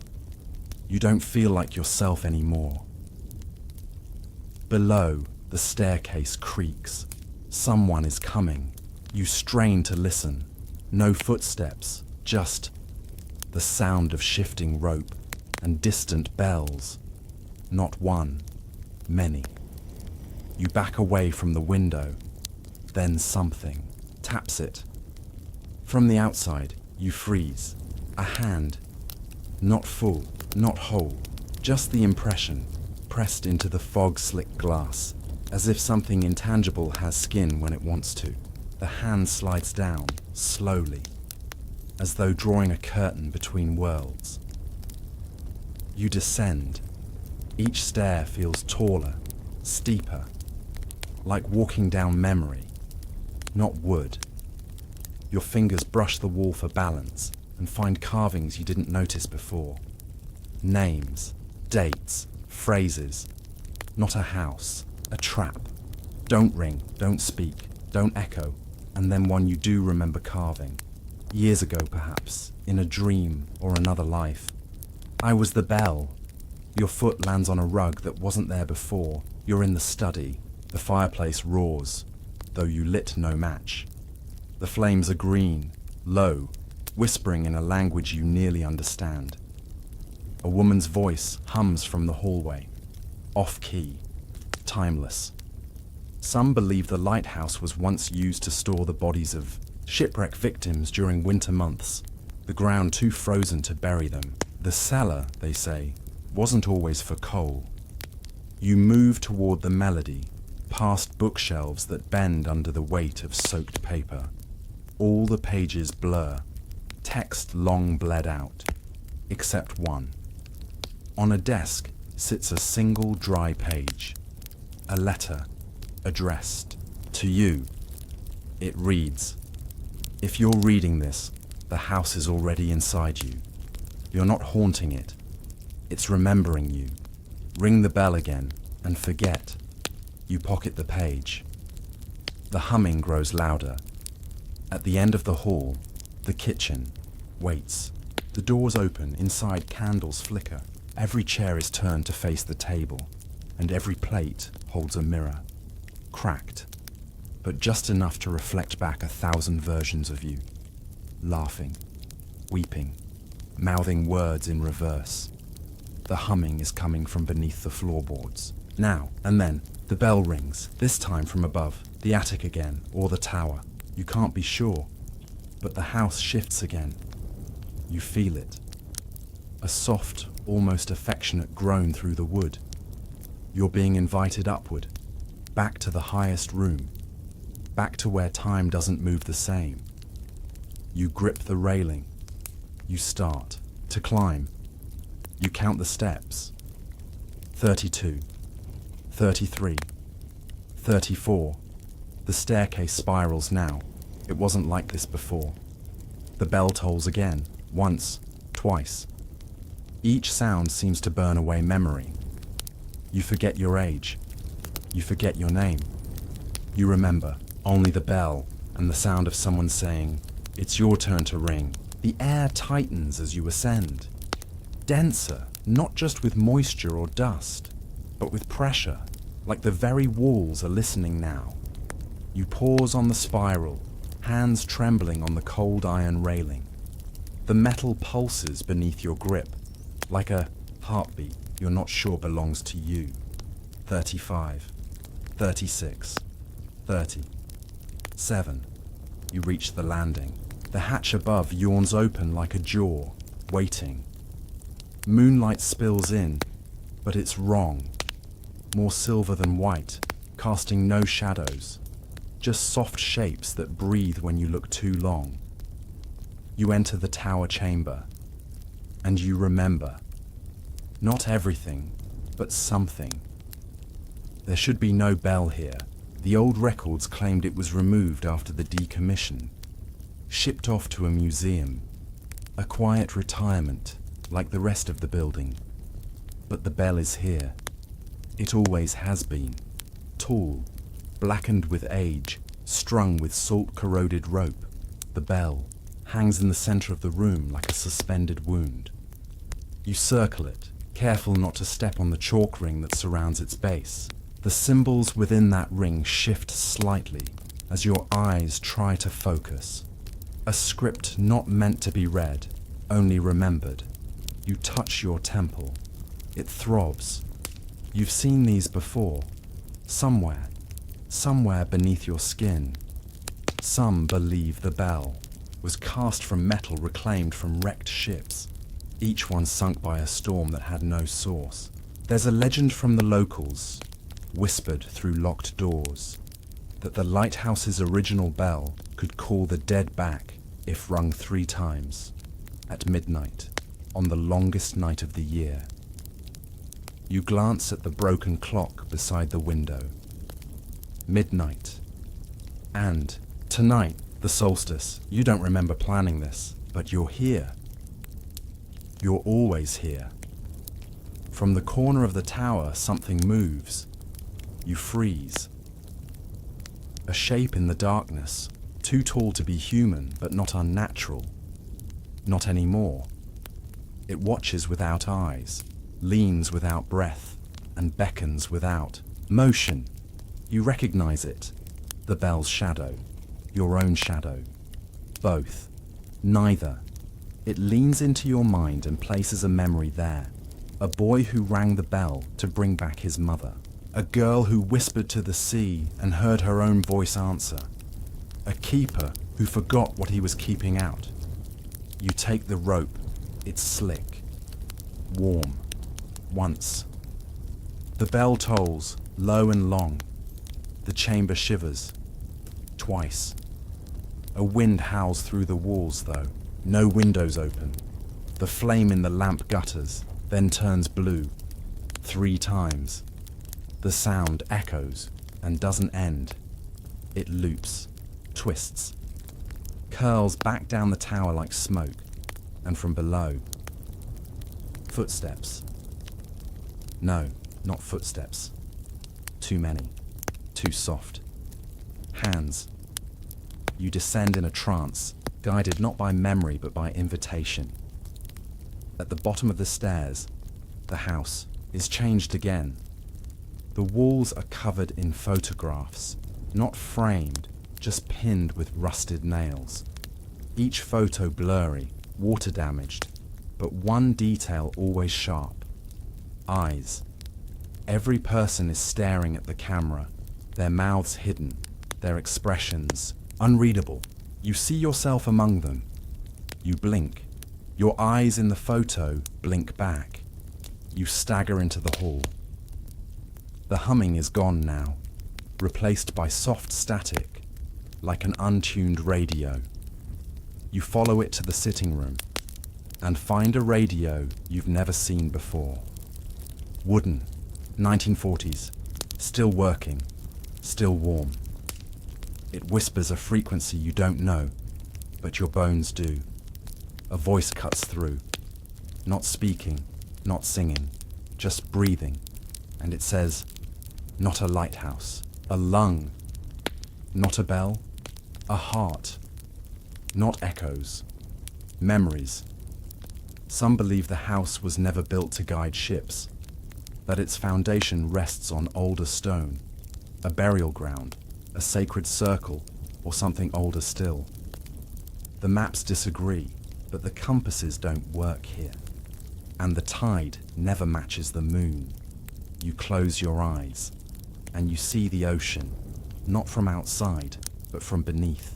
You don't feel like yourself anymore. Below, the staircase creaks. Someone is coming. You strain to listen. No footsteps, just the sound of shifting rope and distant bells. Not one, many. You back away from the window. Then something taps it. From the outside, you freeze. A hand. Not full, not whole. Just the impression, pressed into the fog-slick glass, as if something intangible has skin when it wants to. The hand slides down, slowly, as though drawing a curtain between worlds. You descend. Each stair feels taller, steeper, like walking down memory, not wood. Your fingers brush the wall for balance and find carvings you didn't notice before. Names, dates, phrases. Not a house, a trap. Don't ring, don't speak, don't echo. and then one you do remember carving. Years ago, perhaps, in a dream or another life. I was the bell. Your foot lands on a rug that wasn't there before. You're in the study. The fireplace roars, though you lit no match. The flames are green, low, whispering in a language you nearly understand. A woman's voice hums from the hallway, off-key, timeless. Some believe the lighthouse was once used to store the bodies of shipwreck victims during winter months, the ground too frozen to bury them. The cellar, they say, wasn't always for coal. You move toward the melody, past bookshelves that bend under the weight of soaked paper. All the pages blur, text long bled out, except one. On a desk sits a single dry page, a letter addressed to you. It reads, "If you're reading this, the house is already inside you. You're not haunting it. It's remembering you. Ring the bell again and forget." You pocket the page. The humming grows louder. At the end of the hall, the kitchen waits. The doors open, inside candles flicker. Every chair is turned to face the table, and every plate holds a mirror. Cracked, but just enough to reflect back 1,000 versions of you. Laughing, weeping, mouthing words in reverse. The humming is coming from beneath the floorboards. Now and then, the bell rings, this time from above, the attic again, or the tower. You can't be sure, but the house shifts again. You feel it. A soft, almost affectionate groan through the wood. You're being invited upward, back to the highest room, back to where time doesn't move the same. You grip the railing. You start to climb. You count the steps. 32, 33, 34. The staircase spirals now. It wasn't like this before. The bell tolls again, once, twice. Each sound seems to burn away memory. You forget your age. You forget your name. You remember only the bell and the sound of someone saying, "It's your turn to ring." The air tightens as you ascend. Denser, not just with moisture or dust, but with pressure, like the very walls are listening now. You pause on the spiral, hands trembling on the cold iron railing. The metal pulses beneath your grip, like a heartbeat you're not sure belongs to you. 35, 36, 30, 7. You reach the landing. The hatch above yawns open like a jaw, waiting. Moonlight spills in, but it's wrong. More silver than white, casting no shadows. Just soft shapes that breathe when you look too long. You enter the tower chamber, and you remember. Not everything, but something. There should be no bell here. The old records claimed it was removed after the decommission. Shipped off to a museum. A quiet retirement, like the rest of the building. But the bell is here. It always has been. Tall, blackened with age, strung with salt-corroded rope. The bell hangs in the center of the room like a suspended wound. You circle it, careful not to step on the chalk ring that surrounds its base. The symbols within that ring shift slightly as your eyes try to focus. A script not meant to be read, only remembered. You touch your temple. It throbs. You've seen these before. Somewhere beneath your skin. Some believe the bell was cast from metal reclaimed from wrecked ships, each one sunk by a storm that had no source. There's a legend from the locals, whispered through locked doors, that the lighthouse's original bell could call the dead back if rung 3 times, at midnight, on the longest night of the year. You glance at the broken clock beside the window. Midnight. And tonight, the solstice. You don't remember planning this, but you're here. You're always here. From the corner of the tower, something moves. You freeze. A shape in the darkness, Too tall to be human, but not unnatural. Not anymore. It watches without eyes, leans without breath, and beckons without motion. You recognize it. The bell's shadow. Your own shadow. Both. Neither. It leans into your mind and places a memory there. A boy who rang the bell to bring back his mother. A girl who whispered to the sea and heard her own voice answer. A keeper who forgot what he was keeping out. You take the rope. It's slick. Warm. Once. The bell tolls, low and long. The chamber shivers. Twice. A wind howls through the walls, though. No windows open. The flame in the lamp gutters, then turns blue. 3 times. The sound echoes and doesn't end. It loops, twists, curls back down the tower like smoke, and from below. Footsteps. No, not footsteps. Too many. Too soft. Hands. You descend in a trance, guided not by memory but by invitation. At the bottom of the stairs, the house is changed again. The walls are covered in photographs, not framed, just pinned with rusted nails. Each photo blurry, water damaged, but one detail always sharp. Eyes. Every person is staring at the camera, their mouths hidden, their expressions unreadable. You see yourself among them. You blink. Your eyes in the photo blink back. You stagger into the hall. The humming is gone now, replaced by soft static, like an untuned radio. You follow it to the sitting room and find a radio you've never seen before. Wooden, 1940s, still working, still warm. It whispers a frequency you don't know, but your bones do. A voice cuts through, not speaking, not singing, just breathing, and it says, not a lighthouse, a lung, not a bell, a heart, not echoes, memories. Some believe the house was never built to guide ships, that its foundation rests on older stone, a burial ground, a sacred circle, or something older still. The maps disagree, but the compasses don't work here. And the tide never matches the moon. You close your eyes, and you see the ocean, not from outside, but from beneath.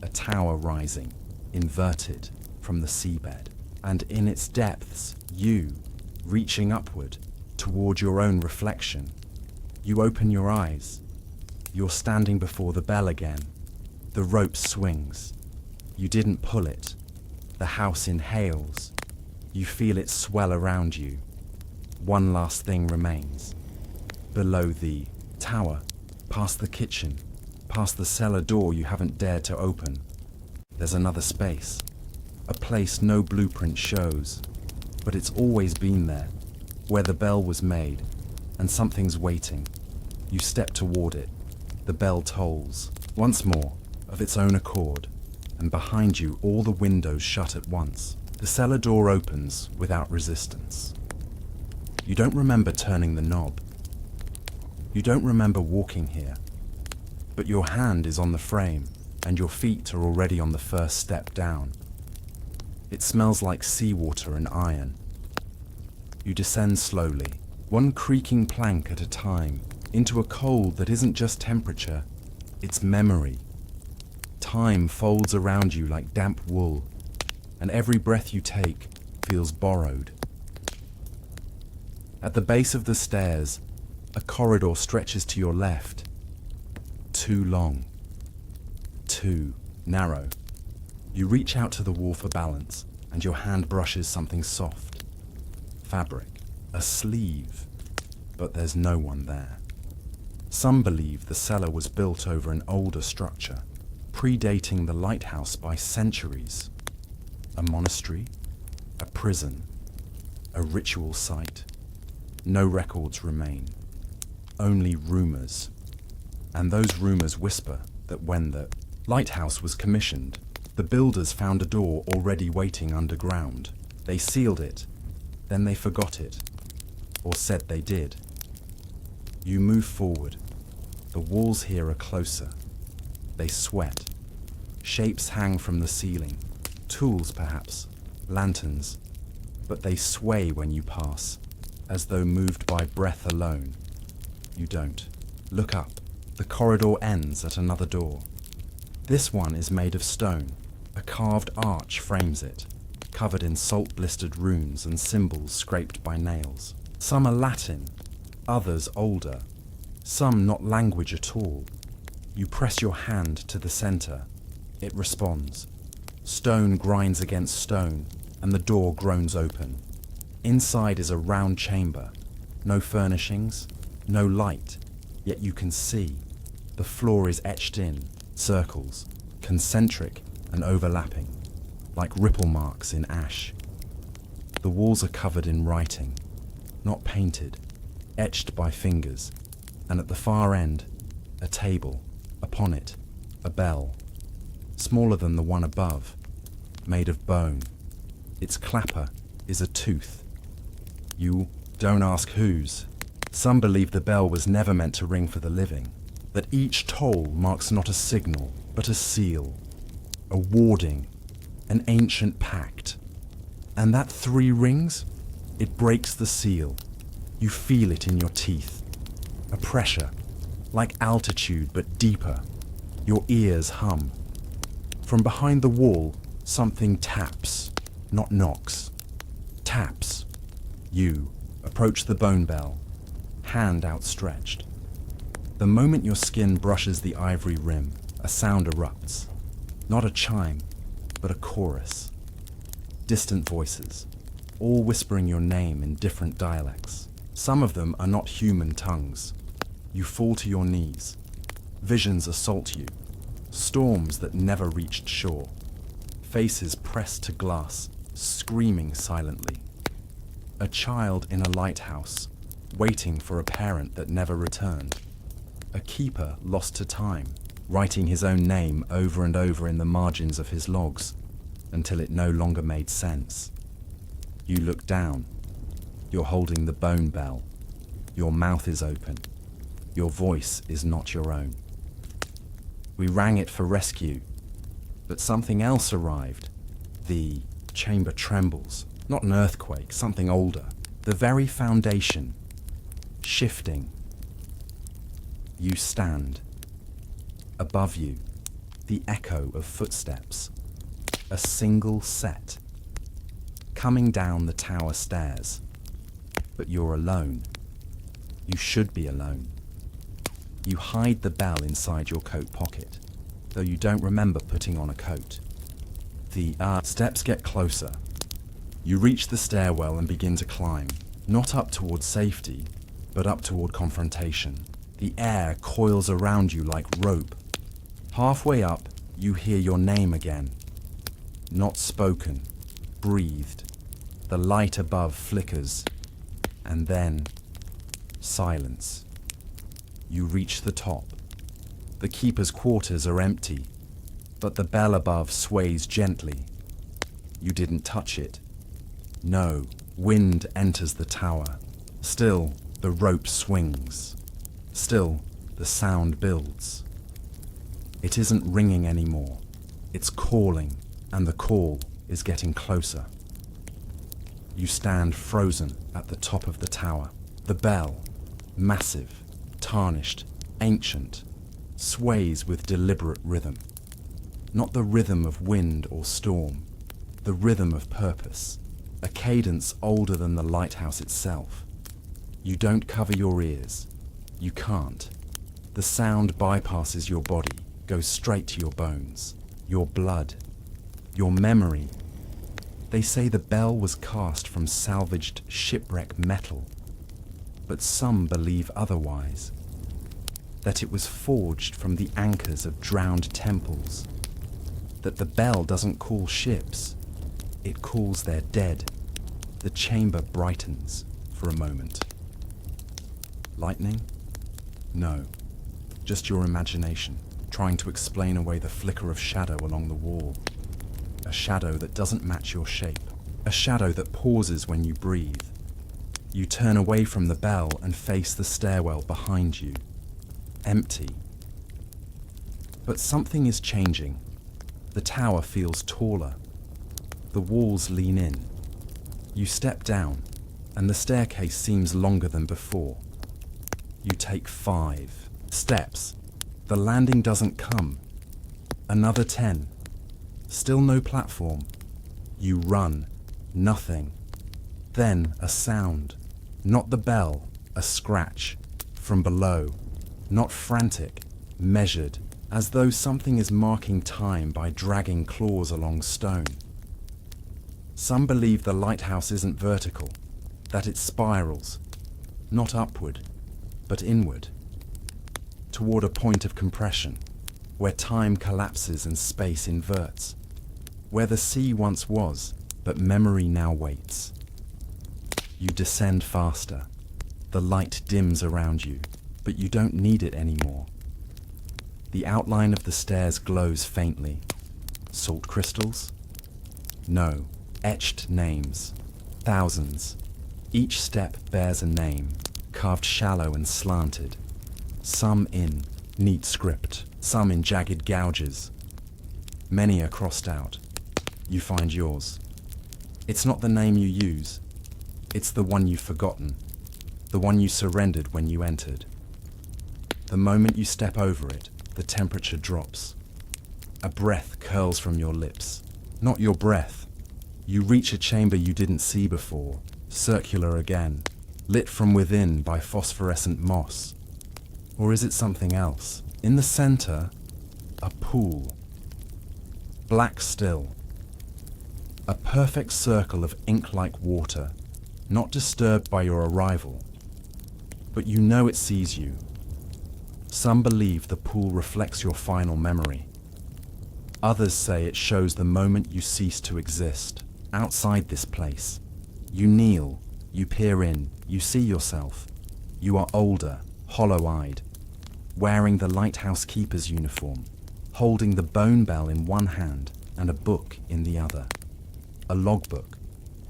A tower rising, inverted, from the seabed. And in its depths, you, reaching upward, toward your own reflection. You open your eyes. You're standing before the bell again. The rope swings. You didn't pull it. The house inhales. You feel it swell around you. One last thing remains. Below the tower, past the kitchen, past the cellar door you haven't dared to open, there's another space. A place no blueprint shows, but it's always been there, where the bell was made, and something's waiting. You step toward it. The bell tolls, once more, of its own accord, and behind you all the windows shut at once. The cellar door opens without resistance. You don't remember turning the knob. You don't remember walking here, but your hand is on the frame, and your feet are already on the first step down. It smells like seawater and iron. You descend slowly, one creaking plank at a time, into a cold that isn't just temperature, it's memory. Time folds around you like damp wool, and every breath you take feels borrowed. At the base of the stairs, a corridor stretches to your left. Too long. Too narrow. You reach out to the wall for balance, and your hand brushes something soft. Fabric. A sleeve. But there's no one there. Some believe the cellar was built over an older structure, predating the lighthouse by centuries. A monastery, a prison, a ritual site. No records remain, only rumors. And those rumors whisper that when the Lighthouse was commissioned. The builders found a door already waiting underground. They sealed it, then they forgot it, or said they did. You move forward. The walls here are closer. They sweat. Shapes hang from the ceiling. Tools, perhaps. Lanterns. But they sway when you pass, as though moved by breath alone. You don't. Look up. The corridor ends at another door. This one is made of stone. A carved arch frames it, covered in salt-blistered runes and symbols scraped by nails. Some are Latin, others older, some not language at all. You press your hand to the center. It responds. Stone grinds against stone, and the door groans open. Inside is a round chamber. No furnishings, no light, yet you can see. The floor is etched in, circles, concentric and overlapping, like ripple marks in ash. The walls are covered in writing, not painted, etched by fingers, and at the far end, a table, upon it, a bell, smaller than the one above, made of bone. Its clapper is a tooth. You don't ask whose. Some believe the bell was never meant to ring for the living, that each toll marks not a signal, but a seal, a warding, an ancient pact. And that 3 rings, it breaks the seal. You feel it in your teeth. A pressure, like altitude but deeper. Your ears hum. From behind the wall, something taps, not knocks. Taps. You approach the bone bell, hand outstretched. The moment your skin brushes the ivory rim, a sound erupts. Not a chime, but a chorus. Distant voices, all whispering your name in different dialects. Some of them are not human tongues. You fall to your knees. Visions assault you. Storms that never reached shore. Faces pressed to glass, screaming silently. A child in a lighthouse, waiting for a parent that never returned. A keeper lost to time, writing his own name over and over in the margins of his logs, until it no longer made sense. You look down. You're holding the bone bell. Your mouth is open. Your voice is not your own. We rang it for rescue, but something else arrived. The chamber trembles. Not an earthquake, something older. The very foundation. Shifting. You stand. Above you, the echo of footsteps. A single set. Coming down the tower stairs. But you're alone. You should be alone. You hide the bell inside your coat pocket, though you don't remember putting on a coat. The steps get closer. You reach the stairwell and begin to climb, not up toward safety, but up toward confrontation. The air coils around you like rope. Halfway up, you hear your name again. Not spoken, breathed. The light above flickers, and then silence. You reach the top. The keeper's quarters are empty, but the bell above sways gently. You didn't touch it. No, wind enters the tower. Still, the rope swings. Still, the sound builds. It isn't ringing anymore. It's calling, and the call is getting closer. You stand frozen at the top of the tower. The bell, massive, tarnished, ancient, sways with deliberate rhythm. Not the rhythm of wind or storm, the rhythm of purpose, a cadence older than the lighthouse itself. You don't cover your ears. You can't. The sound bypasses your body, goes straight to your bones, your blood, your memory. They say the bell was cast from salvaged shipwreck metal, but some believe otherwise, that it was forged from the anchors of drowned temples, that the bell doesn't call ships, it calls their dead. The chamber brightens for a moment. Lightning? No, just your imagination. trying to explain away the flicker of shadow along the wall. A shadow that doesn't match your shape. A shadow that pauses when you breathe. You turn away from the bell and face the stairwell behind you. Empty. But something is changing. The tower feels taller. The walls lean in. You step down, and the staircase seems longer than before. You take 5 steps. The landing doesn't come. Another 10. Still no platform. You run. Nothing. Then a sound. Not the bell, a scratch. From below. Not frantic, measured, as though something is marking time by dragging claws along stone. Some believe the lighthouse isn't vertical, that it spirals, not upward, but inward, toward a point of compression, where time collapses and space inverts, where the sea once was, but memory now waits. You descend faster. The light dims around you, but you don't need it anymore. The outline of the stairs glows faintly. Salt crystals? No, etched names. Thousands. Each step bears a name, carved shallow and slanted. Some in neat script, some in jagged gouges. Many are crossed out. You find yours. It's not the name you use. It's the one you've forgotten. The one you surrendered when you entered. The moment you step over it, the temperature drops. A breath curls from your lips. Not your breath. You reach a chamber you didn't see before, circular again, lit from within by phosphorescent moss. Or is it something else? In the center, a pool. Black still. A perfect circle of ink-like water, not disturbed by your arrival. But you know it sees you. Some believe the pool reflects your final memory. Others say it shows the moment you cease to exist, outside this place. You kneel, you peer in, you see yourself. You are older, hollow-eyed, wearing the lighthouse keeper's uniform, holding the bone bell in one hand and a book in the other. A logbook,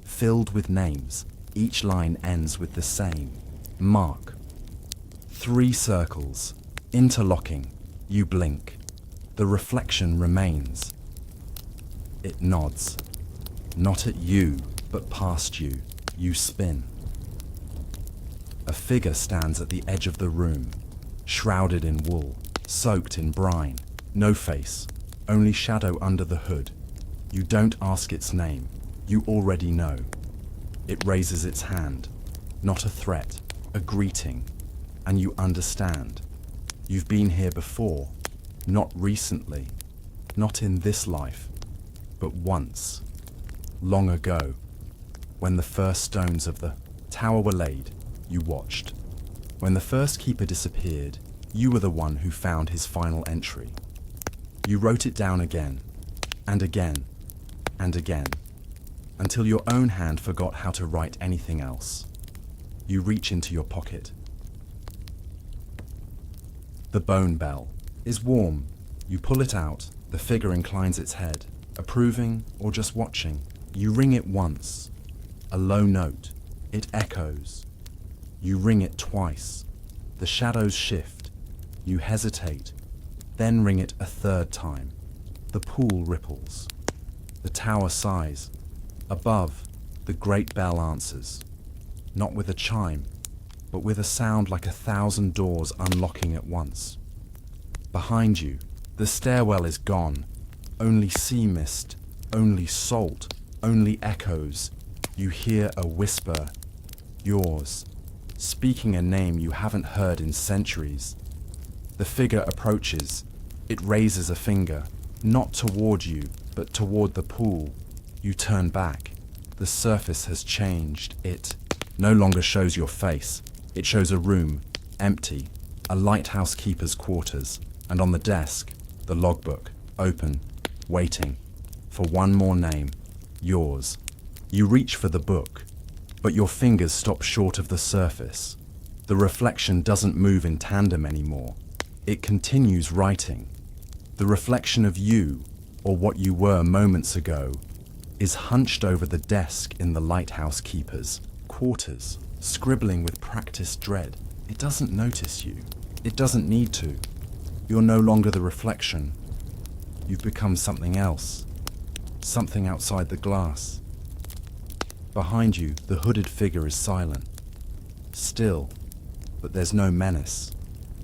filled with names. Each line ends with the same mark. 3 circles, interlocking. You blink. The reflection remains. It nods. Not at you, but past you. You spin. A figure stands at the edge of the room, shrouded in wool, soaked in brine. No face, only shadow under the hood. You don't ask its name. You already know. It raises its hand. Not a threat, a greeting. And you understand. You've been here before. Not recently. Not in this life. But once. Long ago. When the first stones of the tower were laid, you watched. When the first keeper disappeared, you were the one who found his final entry. You wrote it down again, and again, and again, until your own hand forgot how to write anything else. You reach into your pocket. The bone bell is warm. You pull it out. The figure inclines its head, approving or just watching. You ring it once. A low note. It echoes. You ring it twice. The shadows shift. You hesitate. Then ring it a third time. The pool ripples. The tower sighs. Above, the great bell answers. Not with a chime, but with a sound like 1,000 doors unlocking at once. Behind you, the stairwell is gone. Only sea mist, only salt, only echoes. You hear a whisper. Yours. Speaking a name you haven't heard in centuries. The figure approaches. It raises a finger, not toward you, but toward the pool. You turn back. The surface has changed. It no longer shows your face. It shows a room, empty, a lighthouse keeper's quarters, and on the desk, the logbook, open, waiting, for one more name, yours. You reach for the book, but your fingers stop short of the surface. The reflection doesn't move in tandem anymore. It continues writing, The reflection of you, or what you were moments ago, is hunched over the desk in the lighthouse keeper's quarters, scribbling with practiced dread. It doesn't notice you. It doesn't need to. You're no longer the reflection. You've become something else. Something outside the glass. Behind you, the hooded figure is silent. Still, but there's no menace,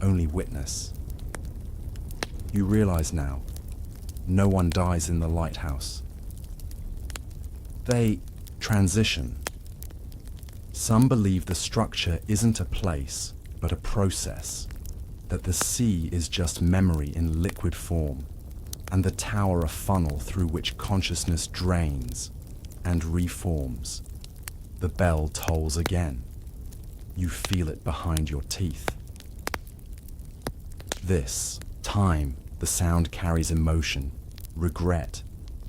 only witness. You realize now, no one dies in the lighthouse. They transition. Some believe the structure isn't a place, but a process, that the sea is just memory in liquid form, and the tower a funnel through which consciousness drains and reforms. The bell tolls again. You feel it behind your teeth. This time, the sound carries emotion, regret,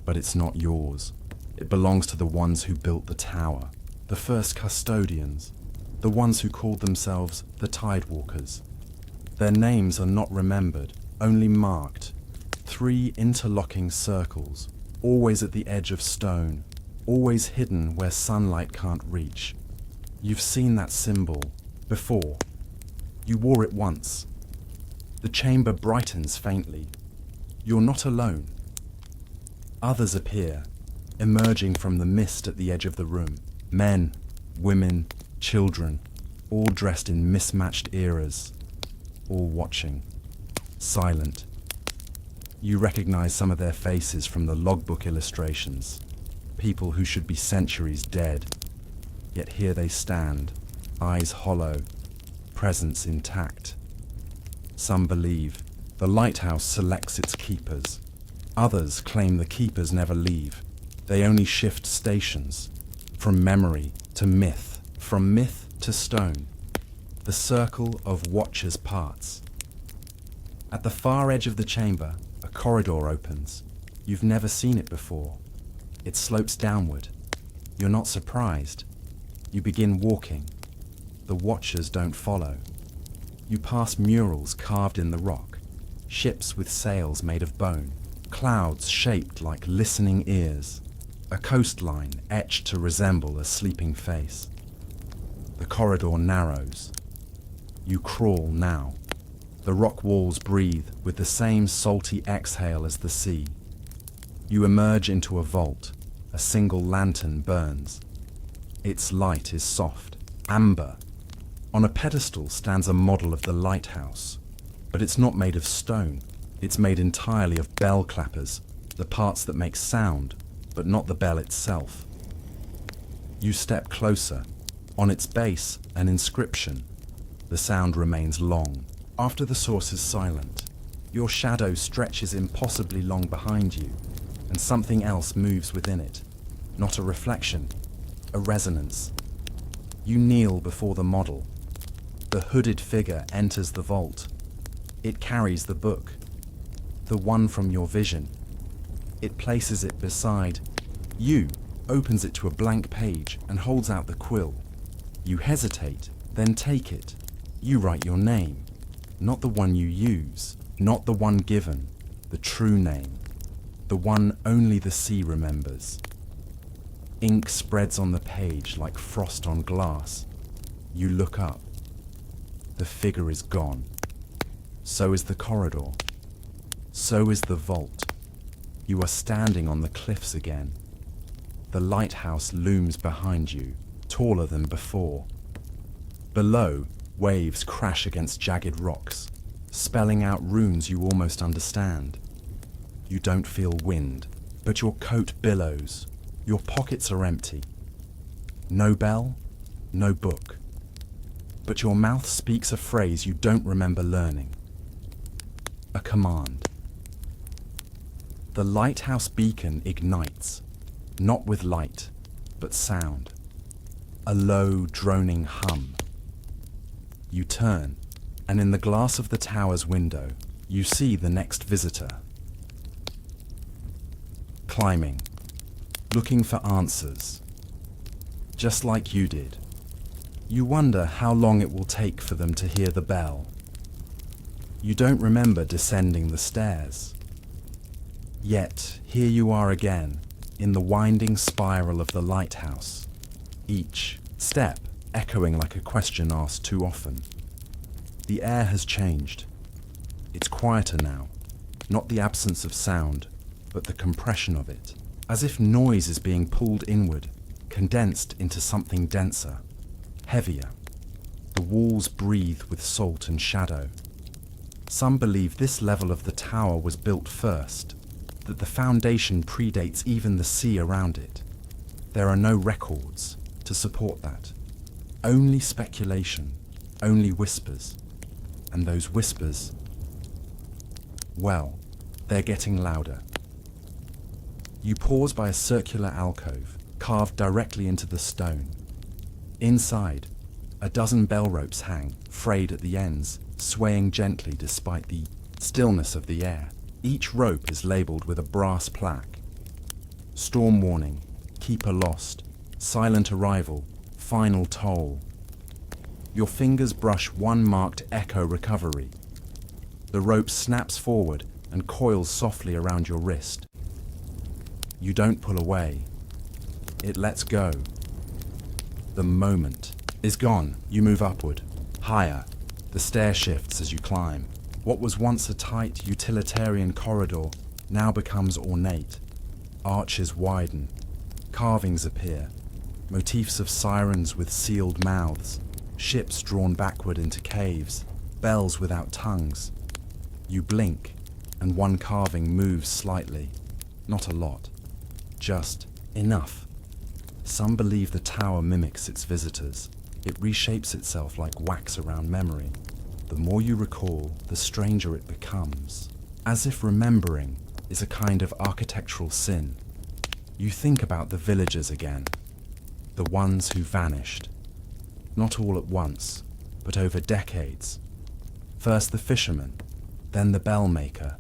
but it's not yours. It belongs to the ones who built the tower, the first custodians, the ones who called themselves the Tidewalkers. Their names are not remembered, only marked. 3 interlocking circles, always at the edge of stone, always hidden where sunlight can't reach. You've seen that symbol before. You wore it once. The chamber brightens faintly. You're not alone. Others appear, emerging from the mist at the edge of the room. Men, women, children, all dressed in mismatched eras, all watching, silent. You recognize some of their faces from the logbook illustrations, people who should be centuries dead. Yet here they stand, eyes hollow, presence intact. Some believe the lighthouse selects its keepers. Others claim the keepers never leave. They only shift stations, from memory to myth, from myth to stone. The circle of watchers parts. At the far edge of the chamber, a corridor opens. You've never seen it before. It slopes downward. You're not surprised. You begin walking. The watchers don't follow. You pass murals carved in the rock, ships with sails made of bone, clouds shaped like listening ears, a coastline etched to resemble a sleeping face. The corridor narrows. You crawl now. The rock walls breathe with the same salty exhale as the sea. You emerge into a vault. A single lantern burns. Its light is soft, amber. On a pedestal stands a model of the lighthouse, but it's not made of stone. It's made entirely of bell clappers, the parts that make sound, but not the bell itself. You step closer. On its base, an inscription. The sound remains long. After the source is silent, your shadow stretches impossibly long behind you, and something else moves within it. Not a reflection, a resonance. You kneel before the model. The hooded figure enters the vault. It carries the book, the one from your vision. It places it beside you, opens it to a blank page and holds out the quill. You hesitate, then take it. You write your name, not the one you use, not the one given, the true name, the one only the sea remembers. Ink spreads on the page like frost on glass. You look up. The figure is gone. So is the corridor. So is the vault. You are standing on the cliffs again. The lighthouse looms behind you, taller than before. Below, waves crash against jagged rocks, spelling out runes you almost understand. You don't feel wind, but your coat billows. Your pockets are empty. No bell, no book. But your mouth speaks a phrase you don't remember learning. A command. The lighthouse beacon ignites, not with light, but sound. A low, droning hum. You turn, and in the glass of the tower's window, you see the next visitor. Climbing, looking for answers. Just like you did. You wonder how long it will take for them to hear the bell. You don't remember descending the stairs. Yet, here you are again, in the winding spiral of the lighthouse, each step echoing like a question asked too often. The air has changed. It's quieter now, not the absence of sound, but the compression of it, as if noise is being pulled inward, condensed into something denser, heavier. The walls breathe with salt and shadow. Some believe this level of the tower was built first, that the foundation predates even the sea around it. There are no records to support that. Only speculation, only whispers. And those whispers, well, they're getting louder. You pause by a circular alcove, carved directly into the stone. Inside, a dozen bell ropes hang, frayed at the ends, swaying gently despite the stillness of the air. Each rope is labeled with a brass plaque. Storm warning, keeper lost, silent arrival, final toll. Your fingers brush one marked echo recovery. The rope snaps forward and coils softly around your wrist. You don't pull away. It lets go. The moment is gone. You move upward, higher. The stair shifts as you climb. What was once a tight, utilitarian corridor now becomes ornate. Arches widen. Carvings appear. Motifs of sirens with sealed mouths. Ships drawn backward into caves. Bells without tongues. You blink, and one carving moves slightly. Not a lot. Just enough. Some believe the tower mimics its visitors. It reshapes itself like wax around memory. The more you recall, the stranger it becomes. As if remembering is a kind of architectural sin. You think about the villagers again. The ones who vanished. Not all at once, but over decades. First the fisherman, then the bell maker,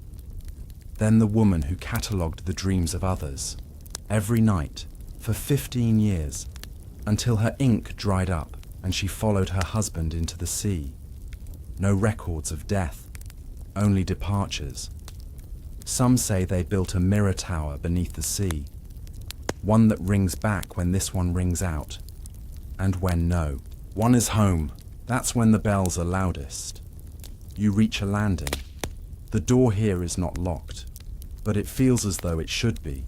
then the woman who catalogued the dreams of others. Every night, for 15 years, until her ink dried up and she followed her husband into the sea. No records of death, only departures. Some say they built a mirror tower beneath the sea, one that rings back when this one rings out, and when no. One is home, that's when the bells are loudest. You reach a landing. The door here is not locked, but it feels as though it should be.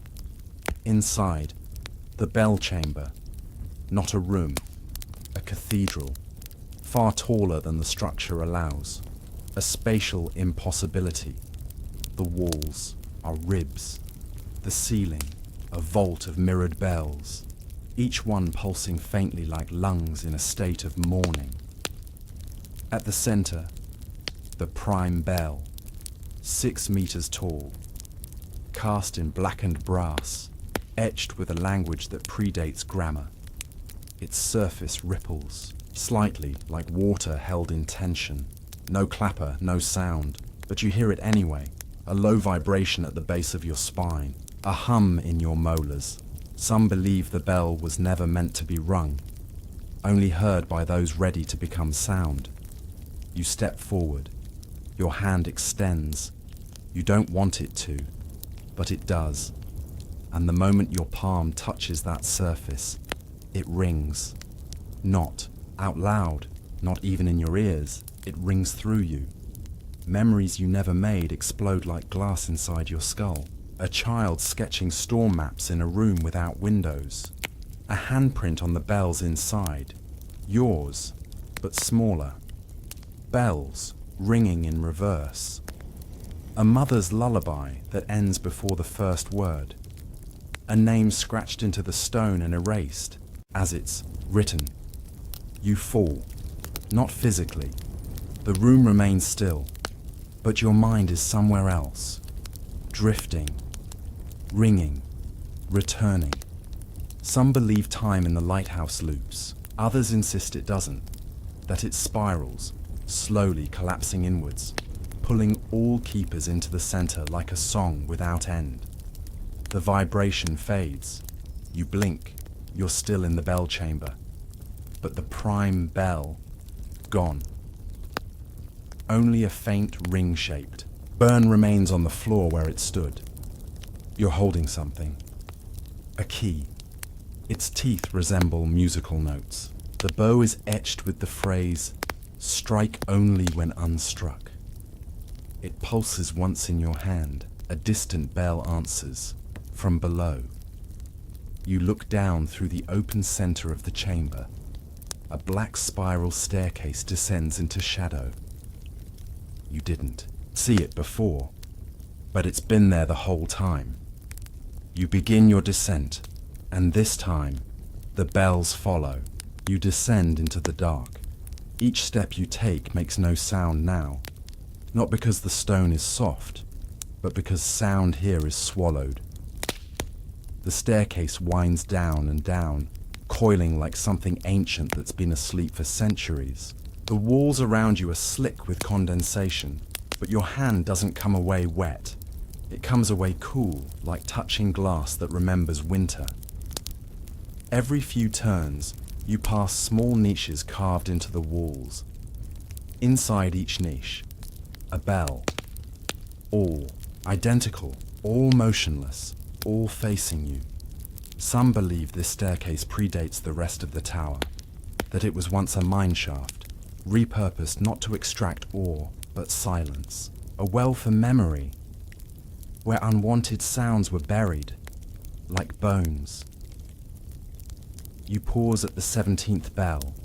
Inside, the bell chamber, not a room, a cathedral, far taller than the structure allows, a spatial impossibility. The walls are ribs, the ceiling, a vault of mirrored bells, each one pulsing faintly like lungs in a state of mourning. At the center, the prime bell, 6 meters tall, cast in blackened brass, etched with a language that predates grammar. Its surface ripples, slightly like water held in tension. No clapper, no sound, but you hear it anyway, a low vibration at the base of your spine, a hum in your molars. Some believe the bell was never meant to be rung, only heard by those ready to become sound. You step forward. Your hand extends. You don't want it to, but it does. And the moment your palm touches that surface, it rings. Not out loud, not even in your ears. It rings through you. Memories you never made explode like glass inside your skull. A child sketching storm maps in a room without windows. A handprint on the bells inside. Yours, but smaller. Bells ringing in reverse. A mother's lullaby that ends before the first word. A name scratched into the stone and erased as it's written. You fall, not physically. The room remains still, but your mind is somewhere else, drifting, ringing, returning. Some believe time in the lighthouse loops. Others insist it doesn't, that it spirals, slowly collapsing inwards, pulling all keepers into the center like a song without end. The vibration fades. You blink, you're still in the bell chamber. But the prime bell, gone. Only a faint ring-shaped. Burn remains on the floor where it stood. You're holding something. A key. Its teeth resemble musical notes. The bow is etched with the phrase, "Strike only when unstruck." It pulses once in your hand. A distant bell answers from below. You look down through the open center of the chamber. A black spiral staircase descends into shadow. You didn't see it before, but it's been there the whole time. You begin your descent, and this time, the bells follow. You descend into the dark. Each step you take makes no sound now, not because the stone is soft, but because sound here is swallowed. The staircase winds down and down, coiling like something ancient that's been asleep for centuries. The walls around you are slick with condensation, but your hand doesn't come away wet. It comes away cool, like touching glass that remembers winter. Every few turns, you pass small niches carved into the walls. Inside each niche, a bell. All identical, all motionless, all facing you. Some believe this staircase predates the rest of the tower, that it was once a mine shaft, repurposed not to extract ore, but silence. A well for memory, where unwanted sounds were buried, like bones. You pause at the 17th bell.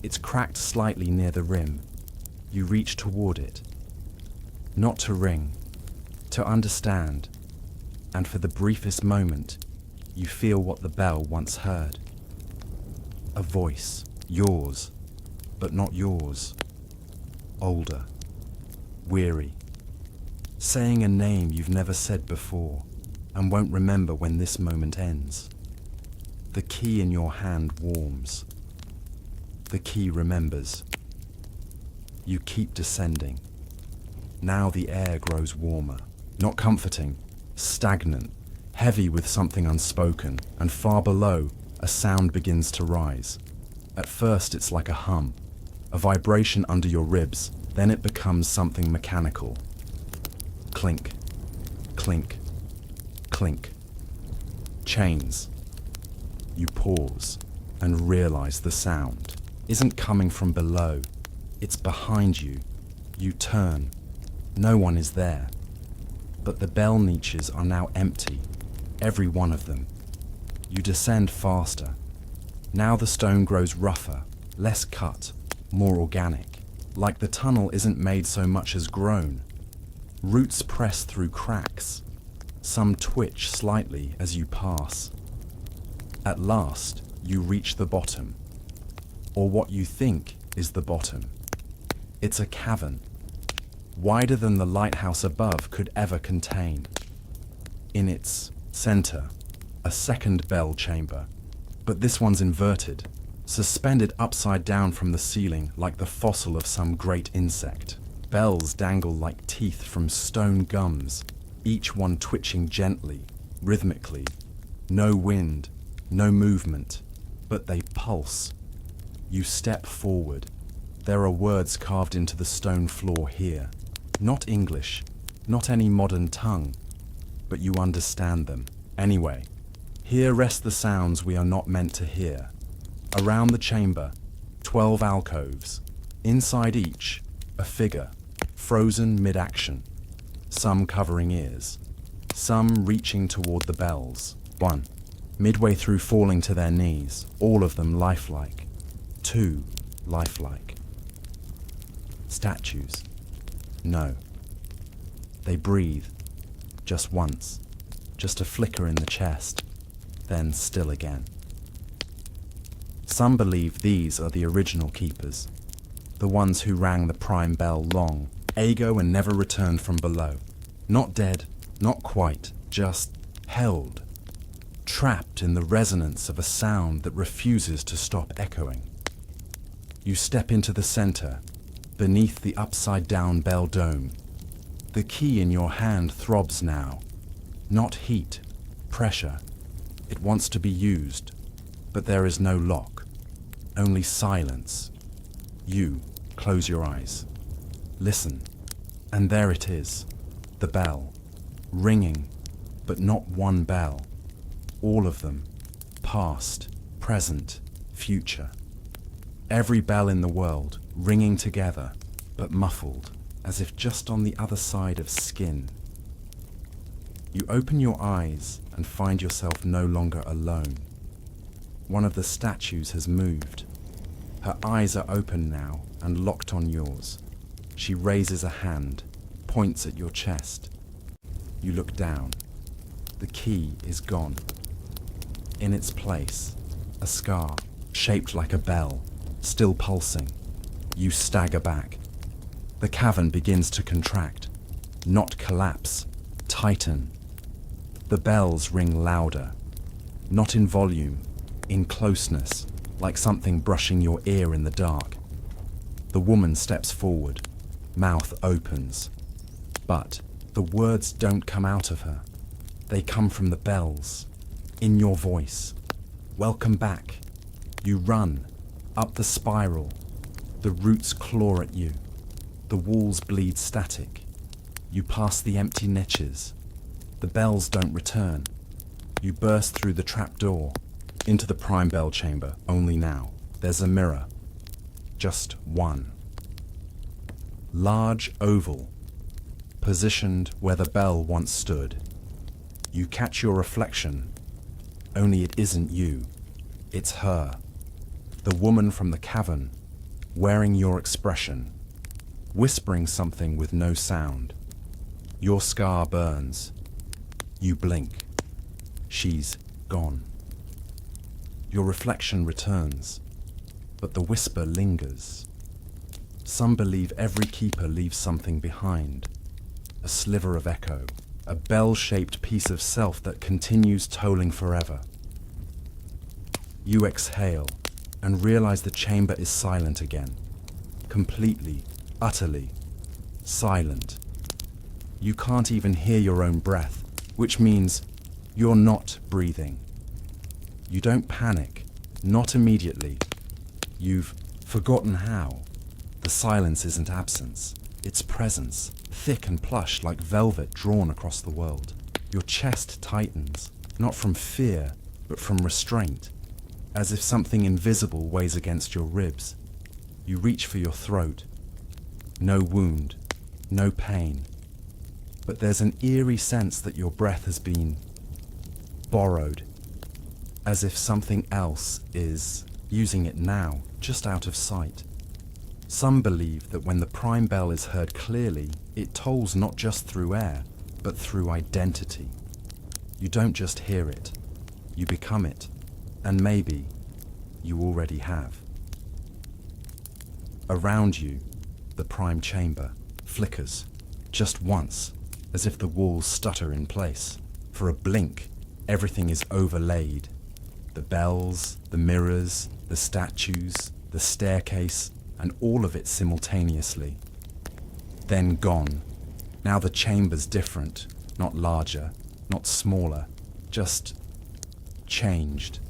It's cracked slightly near the rim. You reach toward it. Not to ring, to understand. And for the briefest moment, you feel what the bell once heard. A voice, yours, but not yours. Older, weary, saying a name you've never said before and won't remember when this moment ends. The key in your hand warms. The key remembers. You keep descending. Now the air grows warmer, not comforting, stagnant, heavy with something unspoken, and far below, a sound begins to rise. At first it's like a hum, a vibration under your ribs, then it becomes something mechanical. Clink, clink, clink. Chains. You pause and realize the sound isn't coming from below, it's behind you. You turn. No one is there. But the bell niches are now empty, every one of them. You descend faster. Now the stone grows rougher, less cut, more organic, like the tunnel isn't made so much as grown. Roots press through cracks. Some twitch slightly as you pass. At last, you reach the bottom, or what you think is the bottom. It's a cavern, wider than the lighthouse above could ever contain. In its center, a second bell chamber, but this one's inverted, suspended upside down from the ceiling like the fossil of some great insect. Bells dangle like teeth from stone gums, each one twitching gently, rhythmically. No wind, no movement, but they pulse. You step forward. There are words carved into the stone floor here. Not English, not any modern tongue, but you understand them. Anyway, here rest the sounds we are not meant to hear. Around the chamber, 12 alcoves. Inside each, a figure, frozen mid-action. Some covering ears, some reaching toward the bells. One, midway through falling to their knees, all of them lifelike. Two, lifelike. Statues. No. They breathe. Just once. Just a flicker in the chest. Then still again. Some believe these are the original keepers. The ones who rang the prime bell long, ago and never returned from below. Not dead, not quite, just held. Trapped in the resonance of a sound that refuses to stop echoing. You step into the center, beneath the upside-down bell dome. The key in your hand throbs now. Not heat, pressure. It wants to be used, but there is no lock. Only silence. You close your eyes. Listen. And there it is, the bell, ringing, But not one bell. All of them. Past, present, future. Every bell in the world ringing together, but muffled, as if just on the other side of skin. You open your eyes and find yourself no longer alone. One of the statues has moved. Her eyes are open now and locked on yours. She raises a hand, points at your chest. You look down. The key is gone. In its place, a scar, shaped like a bell, still pulsing. You stagger back. The cavern begins to contract, not collapse, tighten. The bells ring louder, not in volume, in closeness, like something brushing your ear in the dark. The woman steps forward, mouth opens. But the words don't come out of her. They come from the bells, in your voice. Welcome back. You run, up the spiral. The roots claw at you. The walls bleed static. You pass the empty niches. The bells don't return. You burst through the trapdoor, into the prime bell chamber, only now. There's a mirror. Just one. Large oval, positioned where the bell once stood. You catch your reflection, only it isn't you. It's her. The woman from the cavern, wearing your expression, whispering something with no sound. Your scar burns. You blink. She's gone. Your reflection returns, but the whisper lingers. Some believe every keeper leaves something behind. A sliver of echo, a bell-shaped piece of self that continues tolling forever. You exhale and realize the chamber is silent again. Completely, utterly silent. You can't even hear your own breath, which means you're not breathing. You don't panic, not immediately. You've forgotten how. The silence isn't absence, it's presence, thick and plush like velvet drawn across the world. Your chest tightens, not from fear, but from restraint, as if something invisible weighs against your ribs. You reach for your throat. No wound, no pain. But there's an eerie sense that your breath has been borrowed, as if something else is using it now, just out of sight. Some believe that when the prime bell is heard clearly, it tolls not just through air, but through identity. You don't just hear it, you become it, and maybe you already have. Around you, the prime chamber flickers, just once, as if the walls stutter in place. For a blink, everything is overlaid. The bells, the mirrors, the statues, the staircase, and all of it simultaneously. Then gone. Now the chamber's different, not larger, not smaller, just changed.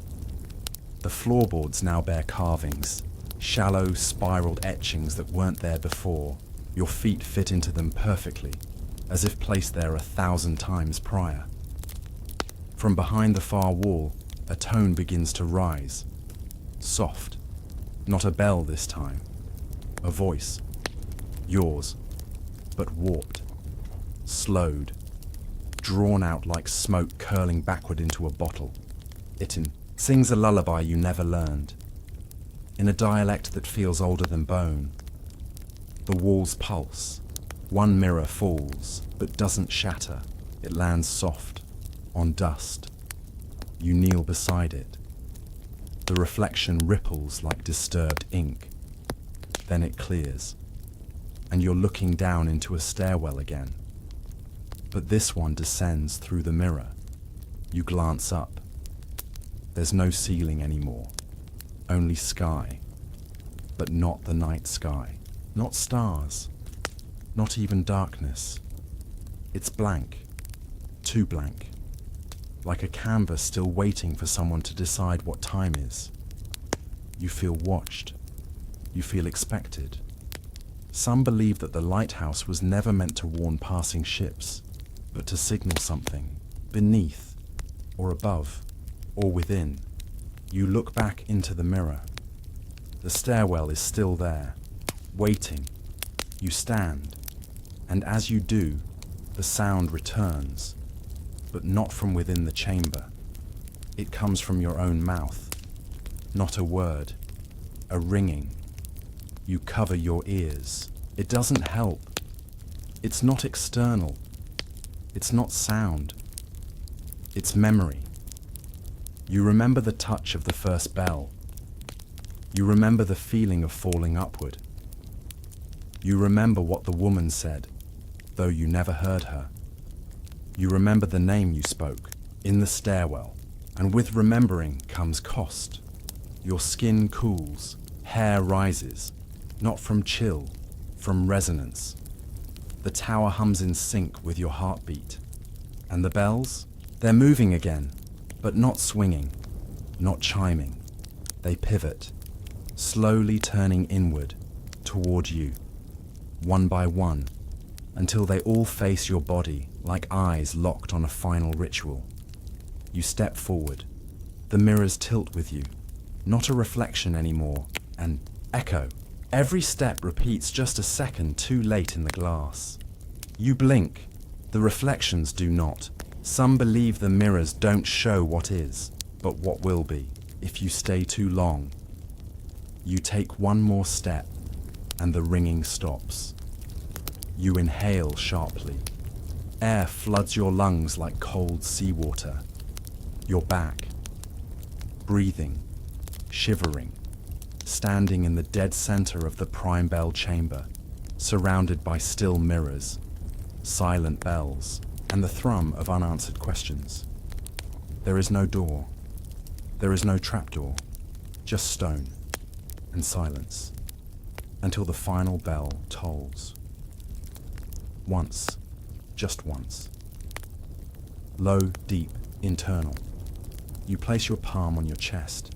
The floorboards now bear carvings, shallow, spiraled etchings that weren't there before. Your feet fit into them perfectly, as if placed there 1,000 times prior. From behind the far wall, a tone begins to rise. Soft. Not a bell this time. A voice. Yours. But warped. Slowed. Drawn out like smoke curling backward into a bottle. It sings a lullaby you never learned. In a dialect that feels older than bone. The walls pulse. One mirror falls, but doesn't shatter. It lands soft, on dust. You kneel beside it. The reflection ripples like disturbed ink. Then it clears, and you're looking down into a stairwell again. But this one descends through the mirror. You glance up. There's no ceiling anymore, only sky, but not the night sky, not stars, not even darkness. It's blank, too blank, like a canvas still waiting for someone to decide what time is. You feel watched. You feel expected. Some believe that the lighthouse was never meant to warn passing ships, but to signal something, beneath, or above, or within. You look back into the mirror. The stairwell is still there, waiting. You stand, and as you do, the sound returns, but not from within the chamber. It comes from your own mouth. Not a word, a ringing. You cover your ears. It doesn't help. It's not external. It's not sound. It's memory. You remember the touch of the first bell. You remember the feeling of falling upward. You remember what the woman said, though you never heard her. You remember the name you spoke in the stairwell, and with remembering comes cost. Your skin cools, hair rises, not from chill, from resonance. The tower hums in sync with your heartbeat. And the bells? They're moving again, but not swinging, not chiming. They pivot, slowly turning inward, toward you, one by one, until they all face your body like eyes locked on a final ritual. You step forward. The mirrors tilt with you, not a reflection anymore, an echo. Every step repeats just a second too late in the glass. You blink. The reflections do not. Some believe the mirrors don't show what is, but what will be, if you stay too long. You take one more step, and the ringing stops. You inhale sharply. Air floods your lungs like cold seawater. You're back, breathing, shivering, standing in the dead center of the prime bell chamber, surrounded by still mirrors, silent bells, and the thrum of unanswered questions. There is no door. There is no trapdoor, just stone and silence, until the final bell tolls. Once, just once. Low, deep, internal. You place your palm on your chest.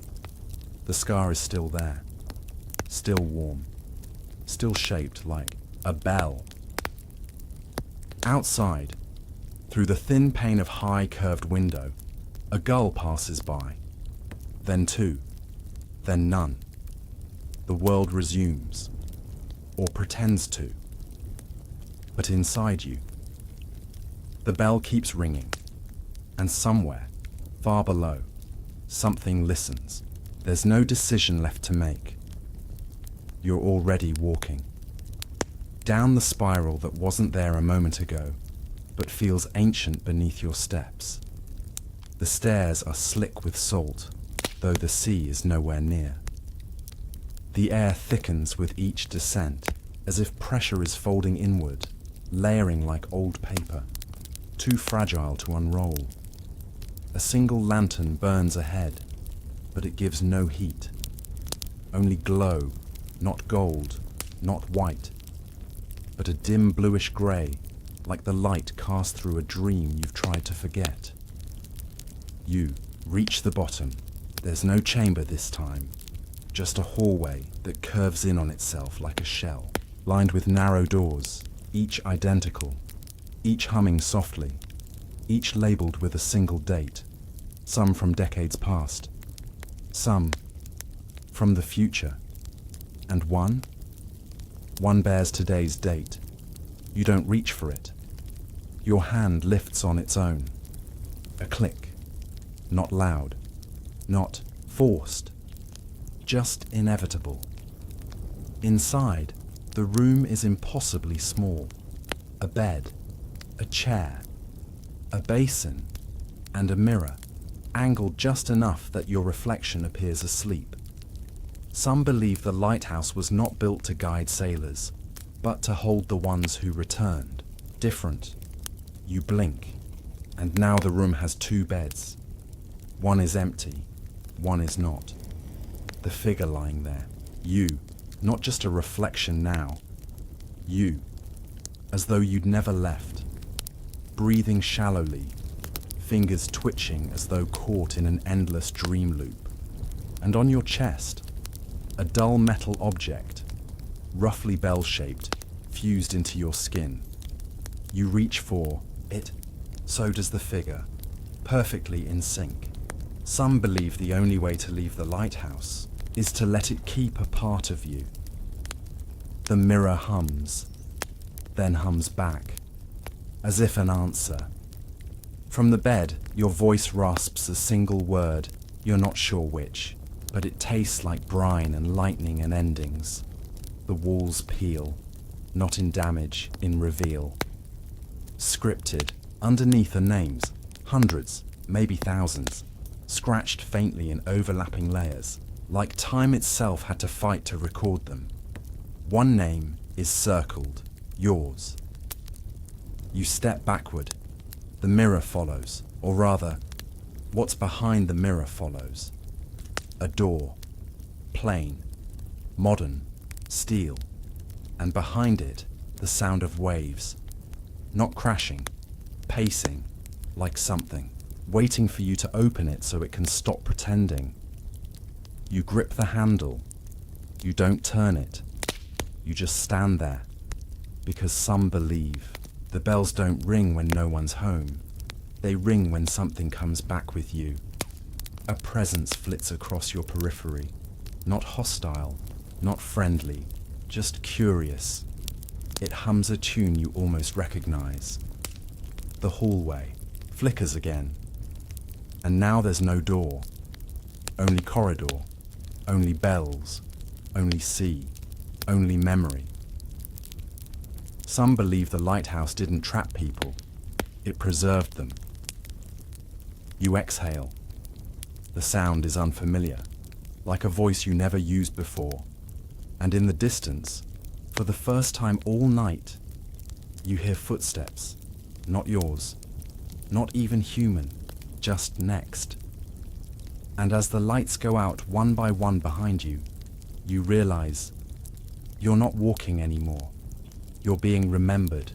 The scar is still there, still warm, still shaped like a bell. Outside, through the thin pane of high curved window, a gull passes by. Then two, then none. The world resumes, or pretends to. But inside you, the bell keeps ringing, and somewhere, far below, something listens. There's no decision left to make. You're already walking. Down the spiral that wasn't there a moment ago, but feels ancient beneath your steps. The stairs are slick with salt, though the sea is nowhere near. The air thickens with each descent, as if pressure is folding inward, layering like old paper, too fragile to unroll. A single lantern burns ahead, but it gives no heat. Only glow, not gold, not white, but a dim bluish grey, like the light cast through a dream you've tried to forget. You reach the bottom. There's no chamber this time, just a hallway that curves in on itself like a shell, lined with narrow doors, each identical, each humming softly, each labelled with a single date, some from decades past, some from the future, and one bears today's date. You don't reach for it. Your hand lifts on its own. A click, not loud, not forced, just inevitable. Inside, the room is impossibly small. A bed, a chair, a basin, and a mirror, angled just enough that your reflection appears asleep. Some believe the lighthouse was not built to guide sailors, but to hold the ones who returned. Different. You blink, and now the room has two beds. One is empty, one is not. The figure lying there, you, not just a reflection now. You, as though you'd never left, breathing shallowly, fingers twitching as though caught in an endless dream loop. And on your chest, a dull metal object, roughly bell-shaped, fused into your skin. You reach for it, so does the figure, perfectly in sync. Some believe the only way to leave the lighthouse is to let it keep a part of you. The mirror hums, then hums back, as if an answer. From the bed, your voice rasps a single word, you're not sure which, but it tastes like brine and lightning and endings. The walls peel, not in damage, in reveal. Scripted, underneath are names, hundreds, maybe thousands, scratched faintly in overlapping layers, like time itself had to fight to record them. One name is circled, yours. You step backward. The mirror follows, or rather, what's behind the mirror follows. A door, plain, modern, steel, and behind it, the sound of waves. Not crashing, pacing, like something, waiting for you to open it so it can stop pretending. You grip the handle. You don't turn it. You just stand there, because some believe. The bells don't ring when no one's home. They ring when something comes back with you. A presence flits across your periphery. Not hostile, not friendly, just curious. It hums a tune you almost recognize. The hallway flickers again. And now there's no door. Only corridor. Only bells. Only sea. Only memory. Some believe the lighthouse didn't trap people. It preserved them. You exhale. The sound is unfamiliar, like a voice you never used before. And in the distance, for the first time all night, you hear footsteps, not yours, not even human, just next. And as the lights go out one by one behind you, you realize you're not walking anymore. You're being remembered.